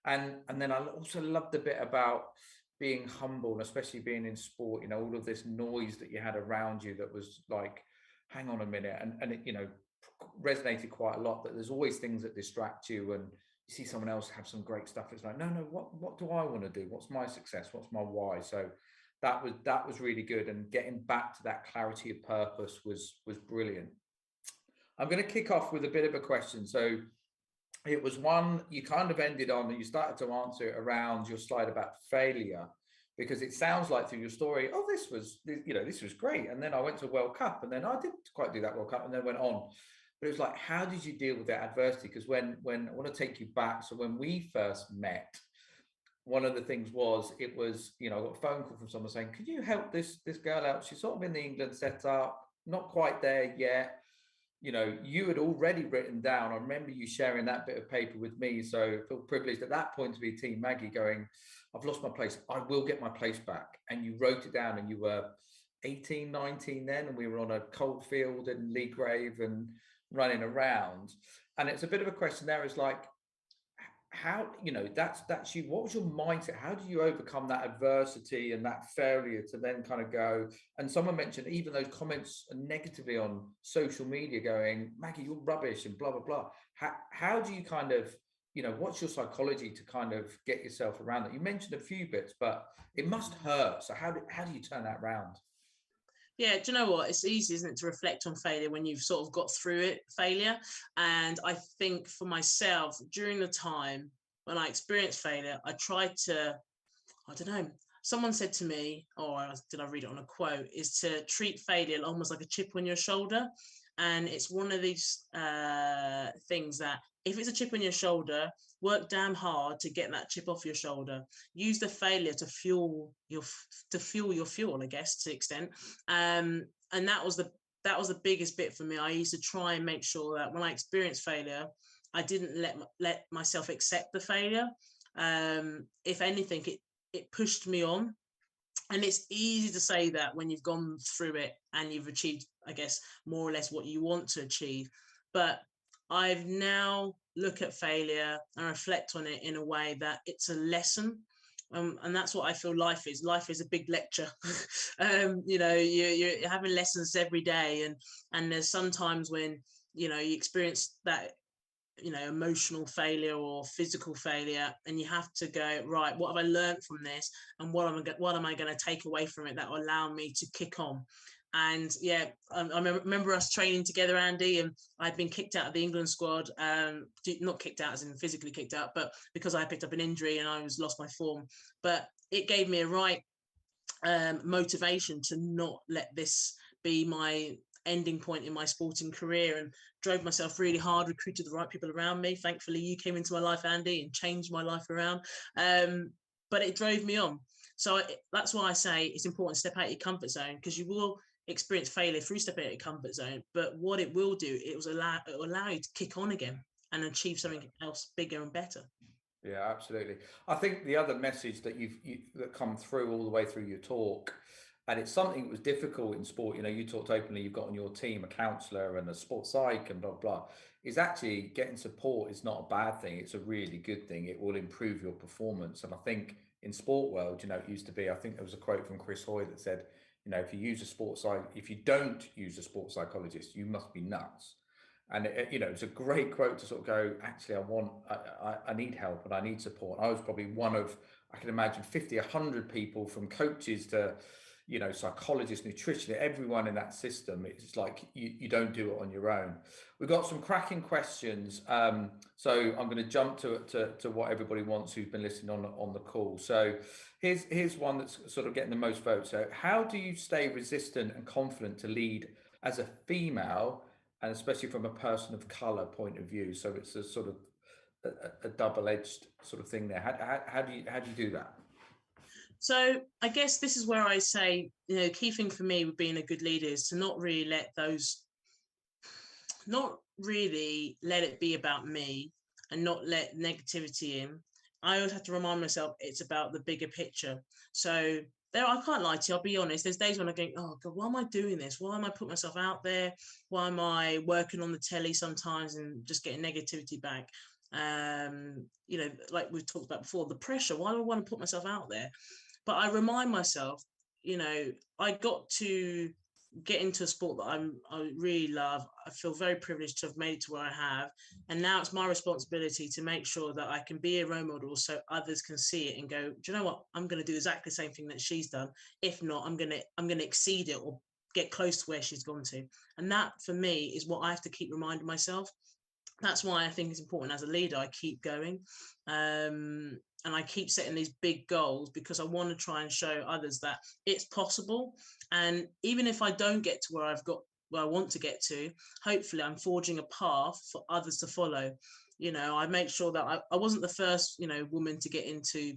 And then I also loved the bit about being humble, and especially being in sport, you know, all of this noise that you had around you that was like, hang on a minute, and it, you know, resonated quite a lot, that there's always things that distract you, and you see someone else have some great stuff, it's like, no, what do I want to do? What's my success? What's my why? So that was really good, and getting back to that clarity of purpose was brilliant. I'm going to kick off with a bit of a question. So it was one you kind of ended on, and you started to answer it around your slide about failure, because it sounds like through your story, oh, this was, you know, this was great, and then I went to a World Cup, and then I didn't quite do that World Cup, and then went on. But it was like, how did you deal with that adversity? Because when I want to take you back, so when we first met, one of the things was, it was, you know, I got a phone call from someone saying, could you help this girl out? She's sort of in the England setup, not quite there yet. You know, you had already written down, I remember you sharing that bit of paper with me, so I feel privileged at that point to be Team Maggie, going, I've lost my place, I will get my place back. And you wrote it down, and you were 18, 19 then, and we were on a cold field in Leagrave and running around. And it's a bit of a question there, is like, how, you know, that's you, what was your mindset? How do you overcome that adversity and that failure to then kind of go? And someone mentioned even those comments negatively on social media, going, Maggie, you're rubbish and blah blah blah. How do you kind of, you know, what's your psychology to kind of get yourself around that? You mentioned a few bits, but it must hurt. So how do you turn that around? Yeah, do you know what? It's easy, isn't it, to reflect on failure when you've sort of got through it, failure. And I think for myself, during the time when I experienced failure, I tried to, I don't know, someone said to me, or did I read it on a quote, is to treat failure almost like a chip on your shoulder. And it's one of these things that if it's a chip on your shoulder, work damn hard to get that chip off your shoulder. Use the failure to fuel your fuel, I guess, to extent. And that was the biggest bit for me. I used to try and make sure that when I experienced failure, I didn't let myself accept the failure. If anything, it pushed me on. And it's easy to say that when you've gone through it and you've achieved, I guess, more or less what you want to achieve. But I've now look at failure and reflect on it in a way that it's a lesson. And that's what I feel life is. Life is a big lecture. You know, you're having lessons every day. And there's sometimes when, you know, you experience that, you know, emotional failure or physical failure, and you have to go, right, what have I learned from this, and what am I going to take away from it that will allow me to kick on? And yeah, I remember us training together, Andy, and I'd been kicked out of the England squad, not kicked out as in physically kicked out, but because I picked up an injury and I lost my form. But it gave me a right motivation to not let this be my ending point in my sporting career, and drove myself really hard, recruited the right people around me. Thankfully, you came into my life, Andy, and changed my life around. But it drove me on. So that's why I say it's important to step out of your comfort zone, because you will experience failure through stepping out of your comfort zone. But what it will do, it will allow you to kick on again and achieve something else bigger and better. Yeah, absolutely. I think the other message that that come through all the way through your talk, and it's something that was difficult in sport, you know, you talked openly, you've got on your team a counsellor and a sports psych and blah, blah, is actually getting support is not a bad thing. It's a really good thing. It will improve your performance. And I think in sport world, you know, it used to be, I think there was a quote from Chris Hoy that said, you know, if you don't use a sports psychologist, you must be nuts. And you know, it's a great quote to sort of go, actually, I need help and I need support. I was probably one of, I can imagine 50, 100 people, from coaches to, you know, psychologists, nutritionists, everyone in that system. It's like you don't do it on your own. We've got some cracking questions. So I'm going to jump to what everybody wants who's been listening on the call. So here's one that's sort of getting the most votes. So how do you stay resistant and confident to lead as a female, and especially from a person of color point of view? So it's a sort of a double-edged sort of thing there. How do you do that? So I guess this is where I say, key thing for me with being a good leader is to not really let it be about me and not let negativity in. I always have to remind myself it's about the bigger picture. So I can't lie to you, I'll be honest. There's days when I think, oh God, why am I doing this? Why am I putting myself out there? Why am I working on the telly sometimes and just getting negativity back? Like we've talked about before, the pressure. Why do I want to put myself out there? But I remind myself, I got to get into a sport that I really love. I feel very privileged to have made it to where I have, and now it's my responsibility to make sure that I can be a role model so others can see it and go, do you know what? I'm going to do exactly the same thing that she's done. If not, I'm going to exceed it or get close to where she's gone to. And that for me is what I have to keep reminding myself. That's why I think it's important as a leader, I keep going. And I keep setting these big goals because I want to try and show others that it's possible. And even if I don't get to where I want to get to, hopefully I'm forging a path for others to follow. I make sure that I wasn't the first, woman to get into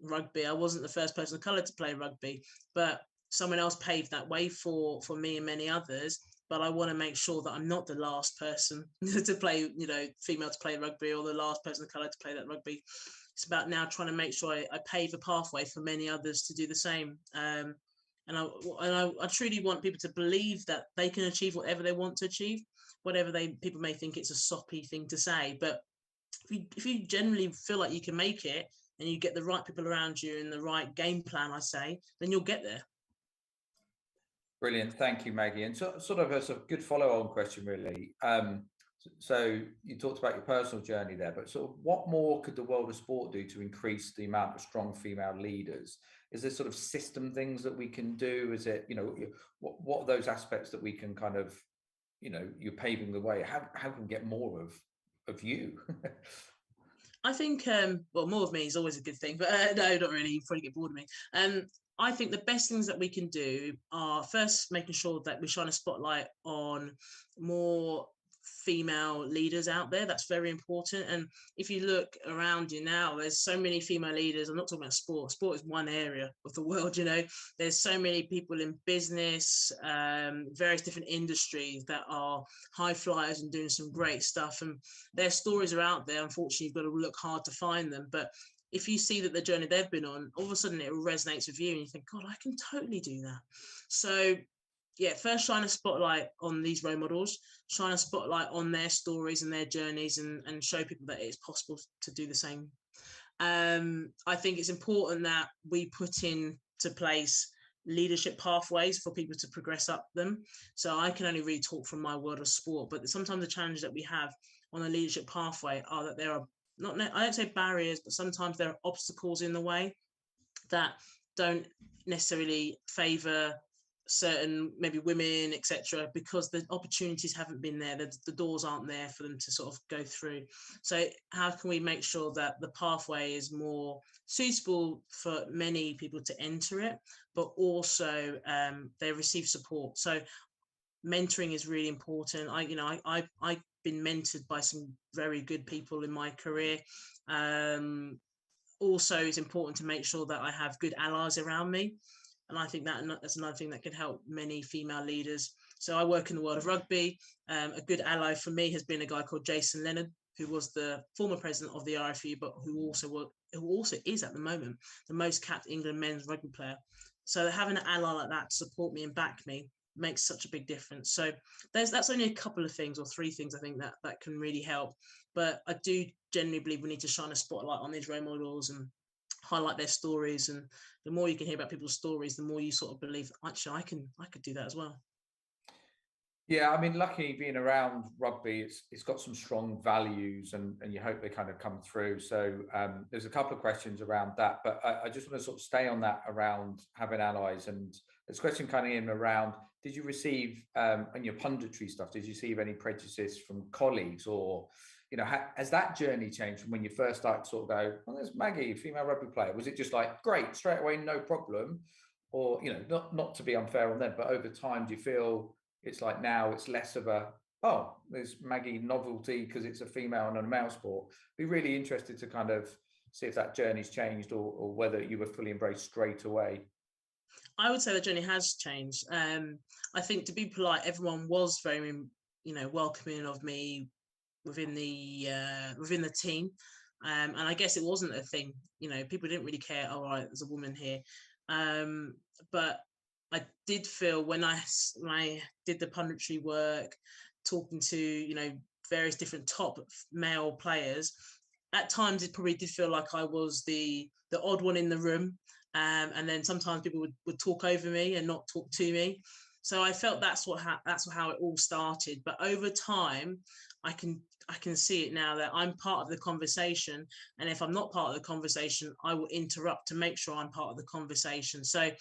rugby. I wasn't the first person of colour to play rugby, but someone else paved that way for me and many others. But I want to make sure that I'm not the last person to play, female to play rugby, or the last person of colour to play that rugby. It's about now trying to make sure I pave a pathway for many others to do the same. And I truly want people to believe that they can achieve whatever they want to achieve, whatever people may think it's a soppy thing to say. But if you generally feel like you can make it and you get the right people around you and the right game plan, I say, then you'll get there. Brilliant. Thank you, Maggie. And sort of a good follow-on question, really. So you talked about your personal journey there, but sort of what more could the world of sport do to increase the amount of strong female leaders? Is there sort of system things that we can do? Is it, what are those aspects that we can kind of, you're paving the way? How can we get more of you? I think, more of me is always a good thing, but no, not really. You probably get bored of me. I think the best things that we can do are first making sure that we shine a spotlight on more female leaders out there. That's very important. And if you look around you now, there's so many female leaders. I'm not talking about sport. Sport is one area of the world, There's so many people in business, various different industries that are high flyers and doing some great stuff. And their stories are out there. Unfortunately, you've got to look hard to find them. But if you see that the journey they've been on, all of a sudden it resonates with you and you think, God, I can totally do that. So yeah, first shine a spotlight on these role models, shine a spotlight on their stories and their journeys, and show people that it's possible to do the same. I think it's important that we put into place leadership pathways for people to progress up them. So I can only really talk from my world of sport, but sometimes the challenge that we have on the leadership pathway are that there are I don't say barriers, but sometimes there are obstacles in the way that don't necessarily favour certain maybe women, etc., because the opportunities haven't been there, the doors aren't there for them to sort of go through. So how can we make sure that the pathway is more suitable for many people to enter it, but also they receive support? So mentoring is really important. I've been mentored by some very good people in my career. Also, it's important to make sure that I have good allies around me. And I think that's another thing that can help many female leaders. So I work in the world of rugby. A good ally for me has been a guy called Jason Leonard, who was the former president of the RFU, but who also is at the moment the most capped England men's rugby player. So having an ally like that to support me and back me makes such a big difference. So that's only a couple of things, or three things I think that can really help. But I do genuinely believe we need to shine a spotlight on these role models and highlight their stories. And the more you can hear about people's stories, the more you sort of believe, actually, I could do that as well. Yeah, I mean, luckily being around rugby, it's got some strong values, and you hope they kind of come through. So there's a couple of questions around that, but I just want to sort of stay on that around having allies. And there's a question coming in around, did you receive, in your punditry stuff, did you receive any prejudice from colleagues, or, has that journey changed from when you first started to sort of go, well, there's Maggie, female rugby player? Was it just like, great, straight away, no problem? Or, not to be unfair on them, but over time, do you feel it's like now it's less of a, there's Maggie novelty because it's a female and a male sport? Be really interested to kind of see if that journey's changed, or whether you were fully embraced straight away. I would say the journey has changed. I think, to be polite, everyone was very, welcoming of me within the team, and I guess it wasn't a thing. People didn't really care. All right, there's a woman here, but I did feel when I did the punditry work, talking to various different top male players, at times it probably did feel like I was the odd one in the room. And then sometimes people would talk over me and not talk to me. So I felt that's how it all started. But over time, I can see it now that I'm part of the conversation. And if I'm not part of the conversation, I will interrupt to make sure I'm part of the conversation. So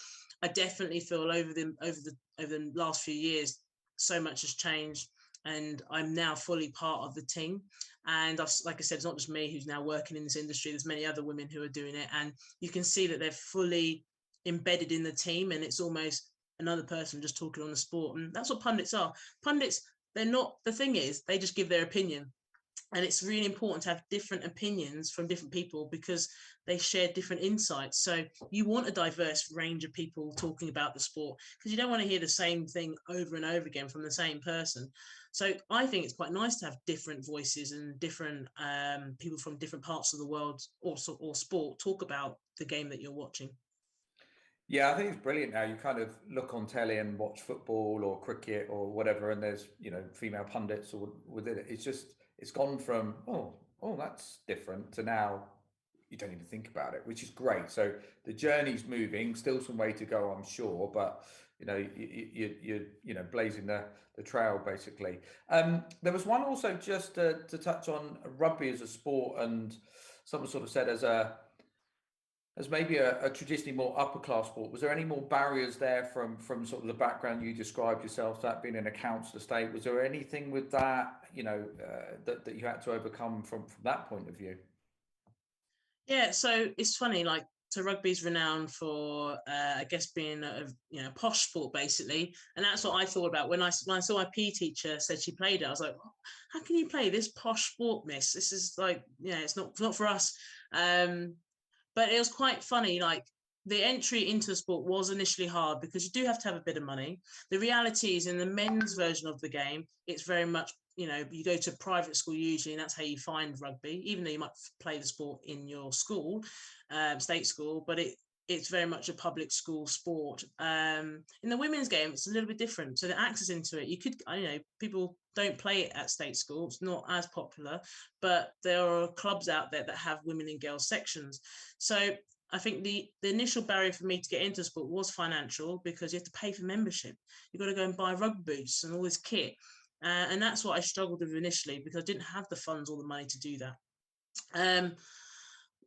I definitely feel over the last few years, so much has changed. And I'm now fully part of the team. And like I said, it's not just me who's now working in this industry. There's many other women who are doing it. And you can see that they're fully embedded in the team, and it's almost another person just talking on the sport. And that's what pundits are. Pundits, they're not, the thing is, they just give their opinion. And it's really important to have different opinions from different people because they share different insights. So you want a diverse range of people talking about the sport because you don't want to hear the same thing over and over again from the same person. So I think it's quite nice to have different voices and different people from different parts of the world or sport talk about the game that you're watching. Yeah, I think it's brilliant now. You kind of look on telly and watch football or cricket or whatever, and there's, female pundits or within it. It's gone from, oh, that's different, to now you don't even think about it, which is great. So the journey's moving, still some way to go, I'm sure, but you're blazing the trail basically. There was one also just to touch on rugby as a sport, and someone sort of said as maybe a traditionally more upper class sport. Was there any more barriers there from sort of the background you described yourself, that being in a council estate? Was there anything with that, that you had to overcome from that point of view? Yeah, so it's funny, so rugby's renowned for, I guess, being a posh sport basically, and that's what I thought about when I saw my PE teacher said she played it. I was like, how can you play this posh sport, miss? This is it's not for us. But it was quite funny, the entry into the sport was initially hard because you do have to have a bit of money. The reality is, in the men's version of the game, it's very much, you go to private school usually, and that's how you find rugby, even though you might play the sport in your school, state school, but it's very much a public school sport. In the women's game, it's a little bit different. So the access into it, you could, people don't play it at state school. It's not as popular, but there are clubs out there that have women and girls sections. So I think the initial barrier for me to get into sport was financial, because you have to pay for membership. You've got to go and buy rugby boots and all this kit. And that's what I struggled with initially, because I didn't have the funds or the money to do that.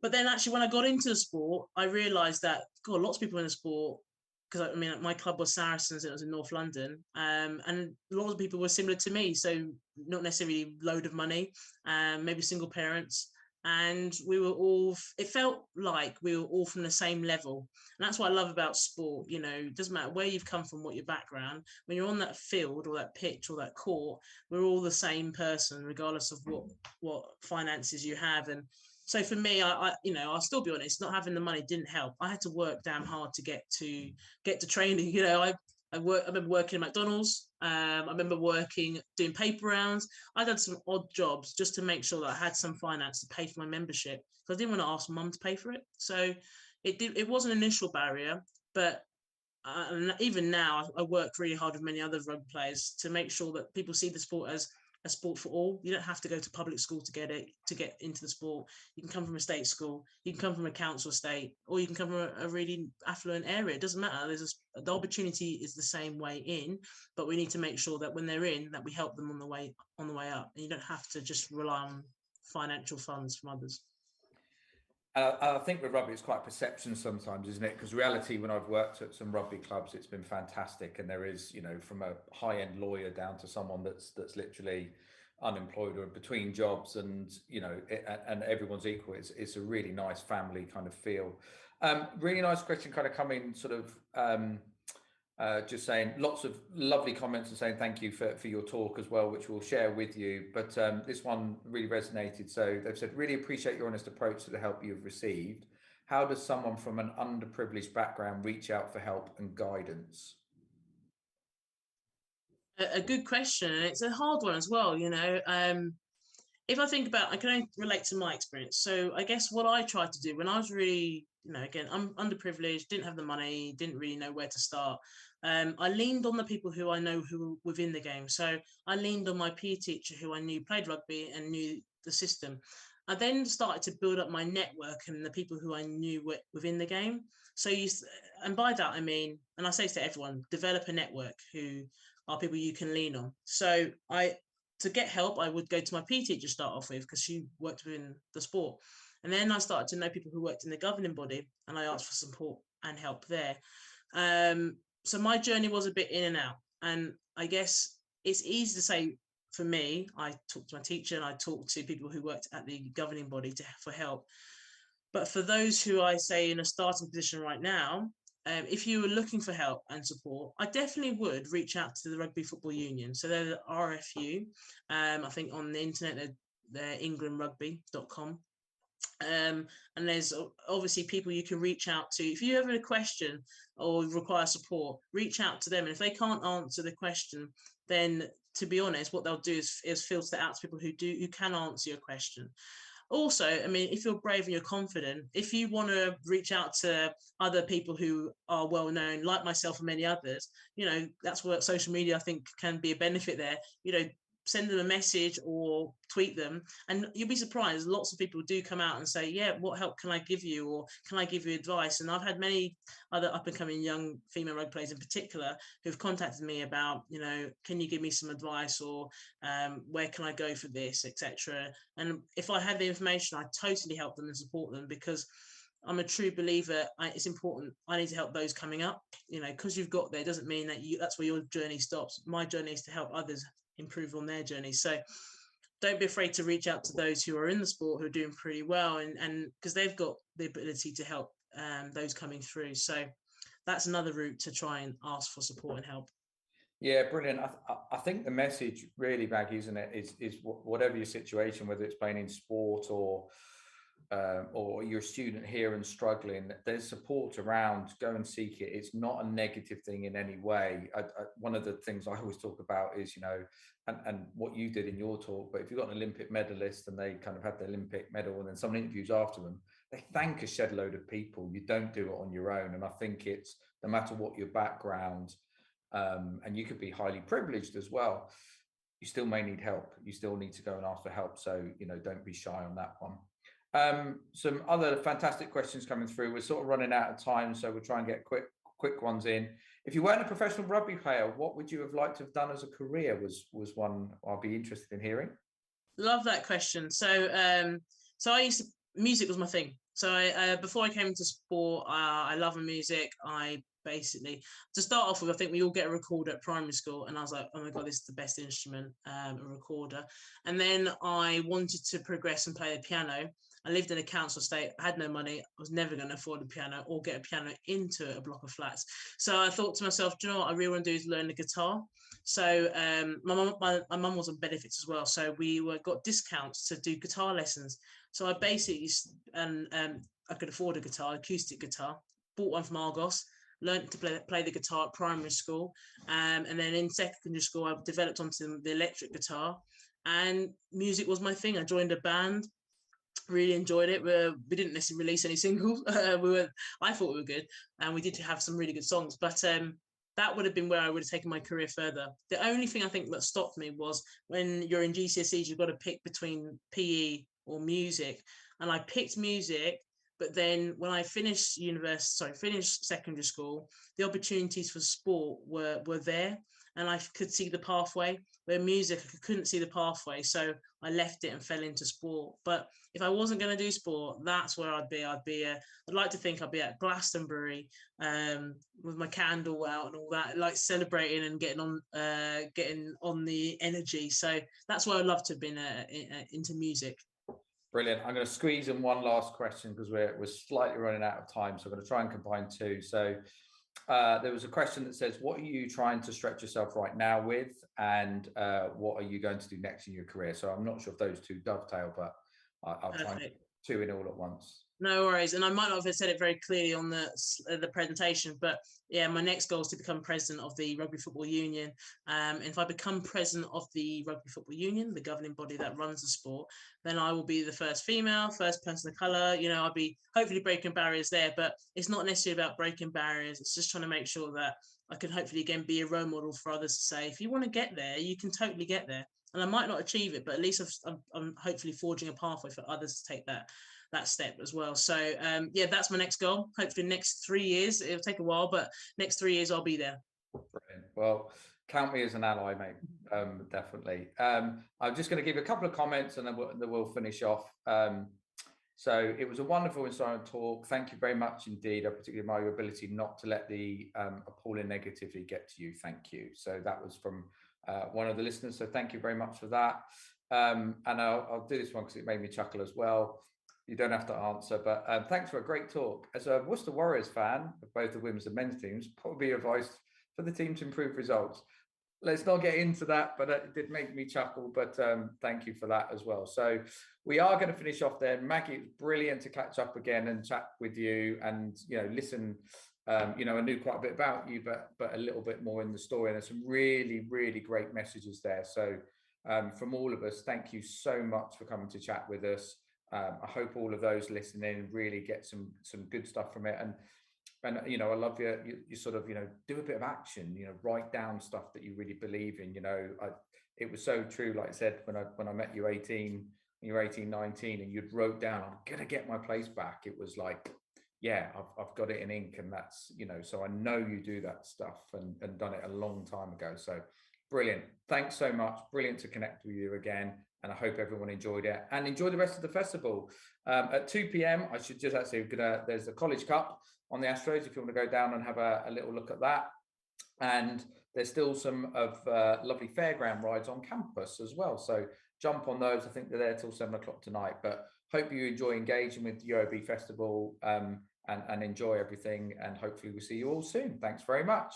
But then actually when I got into the sport, I realised that, God, lots of people in the sport, because my club was Saracens, it was in North London, and a lot of people were similar to me, so not necessarily load of money, maybe single parents, and it felt like we were all from the same level. And that's what I love about sport. It doesn't matter where you've come from, what your background, when you're on that field or that pitch or that court, we're all the same person, regardless of what finances you have. And so for me, I'll still be honest, not having the money didn't help. I had to work damn hard to get to training. I remember working at McDonald's. I remember doing paper rounds. I did some odd jobs just to make sure that I had some finance to pay for my membership, because I didn't want to ask mum to pay for it. So it was an initial barrier, but even now I work really hard with many other rugby players to make sure that people see the sport as a sport for all. You don't have to go to public school to get into the sport. You can come from a state school, you can come from a council estate, or you can come from a really affluent area. It doesn't matter. The opportunity is the same way in, but we need to make sure that when they're in, that we help them on the way up. And you don't have to just rely on financial funds from others. I think with rugby, it's quite perception sometimes, isn't it? Because reality, when I've worked at some rugby clubs, it's been fantastic. And there is, from a high-end lawyer down to someone that's literally unemployed or between jobs, and, and everyone's equal. It's a really nice family kind of feel. Really nice question kind of coming sort of just saying lots of lovely comments and saying thank you for your talk as well, which we'll share with you. But this one really resonated. So they've said, really appreciate your honest approach to the help you've received. How does someone from an underprivileged background reach out for help and guidance? A good question, and it's a hard one as well. If I think about, I can only relate to my experience. So I guess what I tried to do when I was really, again, I'm underprivileged, didn't have the money, didn't really know where to start. I leaned on the people who I know who were within the game. So I leaned on my PE teacher who I knew played rugby and knew the system. I then started to build up my network and the people who I knew were within the game. So and by that I mean, and I say to everyone, develop a network who are people you can lean on. So to get help, I would go to my PE teacher to start off with because she worked within the sport. And then I started to know people who worked in the governing body and I asked for support and help there. So my journey was a bit in and out. And I guess it's easy to say for me, I talked to my teacher and I talked to people who worked at the governing body for help. But for those who I say in a starting position right now, if you were looking for help and support, I definitely would reach out to the Rugby Football Union. So they're the RFU. I think on the internet, they're englandrugby.com. And there's obviously people you can reach out to. If you have a question or require support, reach out to them. And if they can't answer the question, then to be honest, what they'll do is filter out to people who can answer your question. Also, I mean, if you're brave and you're confident, if you want to reach out to other people who are well known, like myself and many others, that's what social media I think can be a benefit there. Send them a message or tweet them, and you'll be surprised. Lots of people do come out and say, yeah, what help can I give you, or can I give you advice? And I've had many other up and coming young female rugby players in particular who've contacted me about, can you give me some advice, or where can I go for this, etc. And if I had the information, I totally help them and support them, because I'm a true believer. It's important. I need to help those coming up. Because you've got there doesn't mean that that's where your journey stops. My journey is to help others improve on their journey. So don't be afraid to reach out to those who are in the sport who are doing pretty well, and because they've got the ability to help those coming through. So that's another route to try and ask for support and help. Yeah, brilliant. I think the message really, Maggie, isn't it, is whatever your situation, whether it's playing in sport or you're a student here and struggling, there's support around. Go and seek it. It's not a negative thing in any way. One of the things I always talk about is, and what you did in your talk, but if you've got an Olympic medalist and they kind of had the Olympic medal and then someone interviews after them, they thank a shed load of people. You don't do it on your own. And I think it's, no matter what your background, and you could be highly privileged as well, you still may need help. You still need to go and ask for help. So, don't be shy on that one. Some other fantastic questions coming through. We're sort of running out of time, so we'll try and get quick ones in. If you weren't a professional rugby player, what would you have liked to have done as a career? Was one I'll be interested in hearing. Love that question. So I music was my thing. So before I came into sport, I love music. I basically, to start off with, I think we all get a recorder at primary school, and I was like, oh my god, this is the best instrument, a recorder. And then I wanted to progress and play the piano. I lived in a council estate, I had no money, I was never going to afford a piano or get a piano into a block of flats. So I thought to myself, do you know what I really want to do is learn the guitar. So my mum was on benefits as well, so we got discounts to do guitar lessons. So I basically, I could afford a guitar, acoustic guitar, bought one from Argos, learned to play the guitar at primary school, and then in secondary school I developed onto the electric guitar, and music was my thing. I joined a band, really enjoyed it. We didn't necessarily release any singles. I thought we were good, and we did have some really good songs, but that would have been where I would have taken my career further. The only thing I think that stopped me was when you're in GCSEs, you've got to pick between PE or music, and I picked music. But then when I finished finished secondary school, the opportunities for sport were there, and I could see the pathway. Where music, I couldn't see the pathway, so I left it and fell into sport. But if I wasn't going to do sport, that's where I'd be. I'd like to think I'd be at Glastonbury, with my candle out and all that, like celebrating and getting on the energy. So that's where I'd love to have been into music. Brilliant. I'm going to squeeze in one last question because we're slightly running out of time, so I'm going to try and combine two. So there was a question that says, what are you trying to stretch yourself right now with, and what are you going to do next in your career? So I'm not sure if those two dovetail, but I'll try and put two in all at once. No worries, and I might not have said it very clearly on the presentation, but yeah, my next goal is to become president of the Rugby Football Union. And if I become president of the Rugby Football Union, the governing body that runs the sport, then I will be the first female, first person of colour. You know, I'll be hopefully breaking barriers there, but it's not necessarily about breaking barriers. It's just trying to make sure that I can hopefully again be a role model for others to say, if you want to get there, you can totally get there. And I might not achieve it, but at least I'm hopefully forging a pathway for others to take that step as well. So yeah, that's my next goal. Hopefully next 3 years, it'll take a while, but next 3 years I'll be there. Brilliant. Well, count me as an ally, mate. Definitely. I'm just going to give a couple of comments and then we'll finish off. So it was a wonderful, inspiring talk. Thank you very much indeed. I particularly admire your ability not to let the appalling negativity get to you. Thank you. So that was from one of the listeners. So thank you very much for that. And I'll do this one because it made me chuckle as well. You don't have to answer, but thanks for a great talk. As a Worcester Warriors fan of both the women's and men's teams, probably advice for the team to improve results. Let's not get into that, but it did make me chuckle. But thank you for that as well. So we are going to finish off there. Maggie, it's brilliant to catch up again and chat with you, and listen. I knew quite a bit about you, but a little bit more in the story. And there's some really, really great messages there. So from all of us, thank you so much for coming to chat with us. I hope all of those listening really get some good stuff from it. And I love you sort of do a bit of action, write down stuff that you really believe in. It was so true, like I said, when I met you you were 18, 19, and you'd wrote down, I'm gonna get my place back. It was like, yeah, I've got it in ink, and that's so I know you do that stuff and done it a long time ago. So brilliant. Thanks so much. Brilliant to connect with you again. And I hope everyone enjoyed it and enjoy the rest of the festival. At 2 p.m, I should just actually, there's a College Cup on the Astros if you want to go down and have a little look at that. And there's still some of lovely fairground rides on campus as well. So jump on those. I think they're there till 7 o'clock tonight. But hope you enjoy engaging with the UOB Festival and enjoy everything. And hopefully we'll see you all soon. Thanks very much.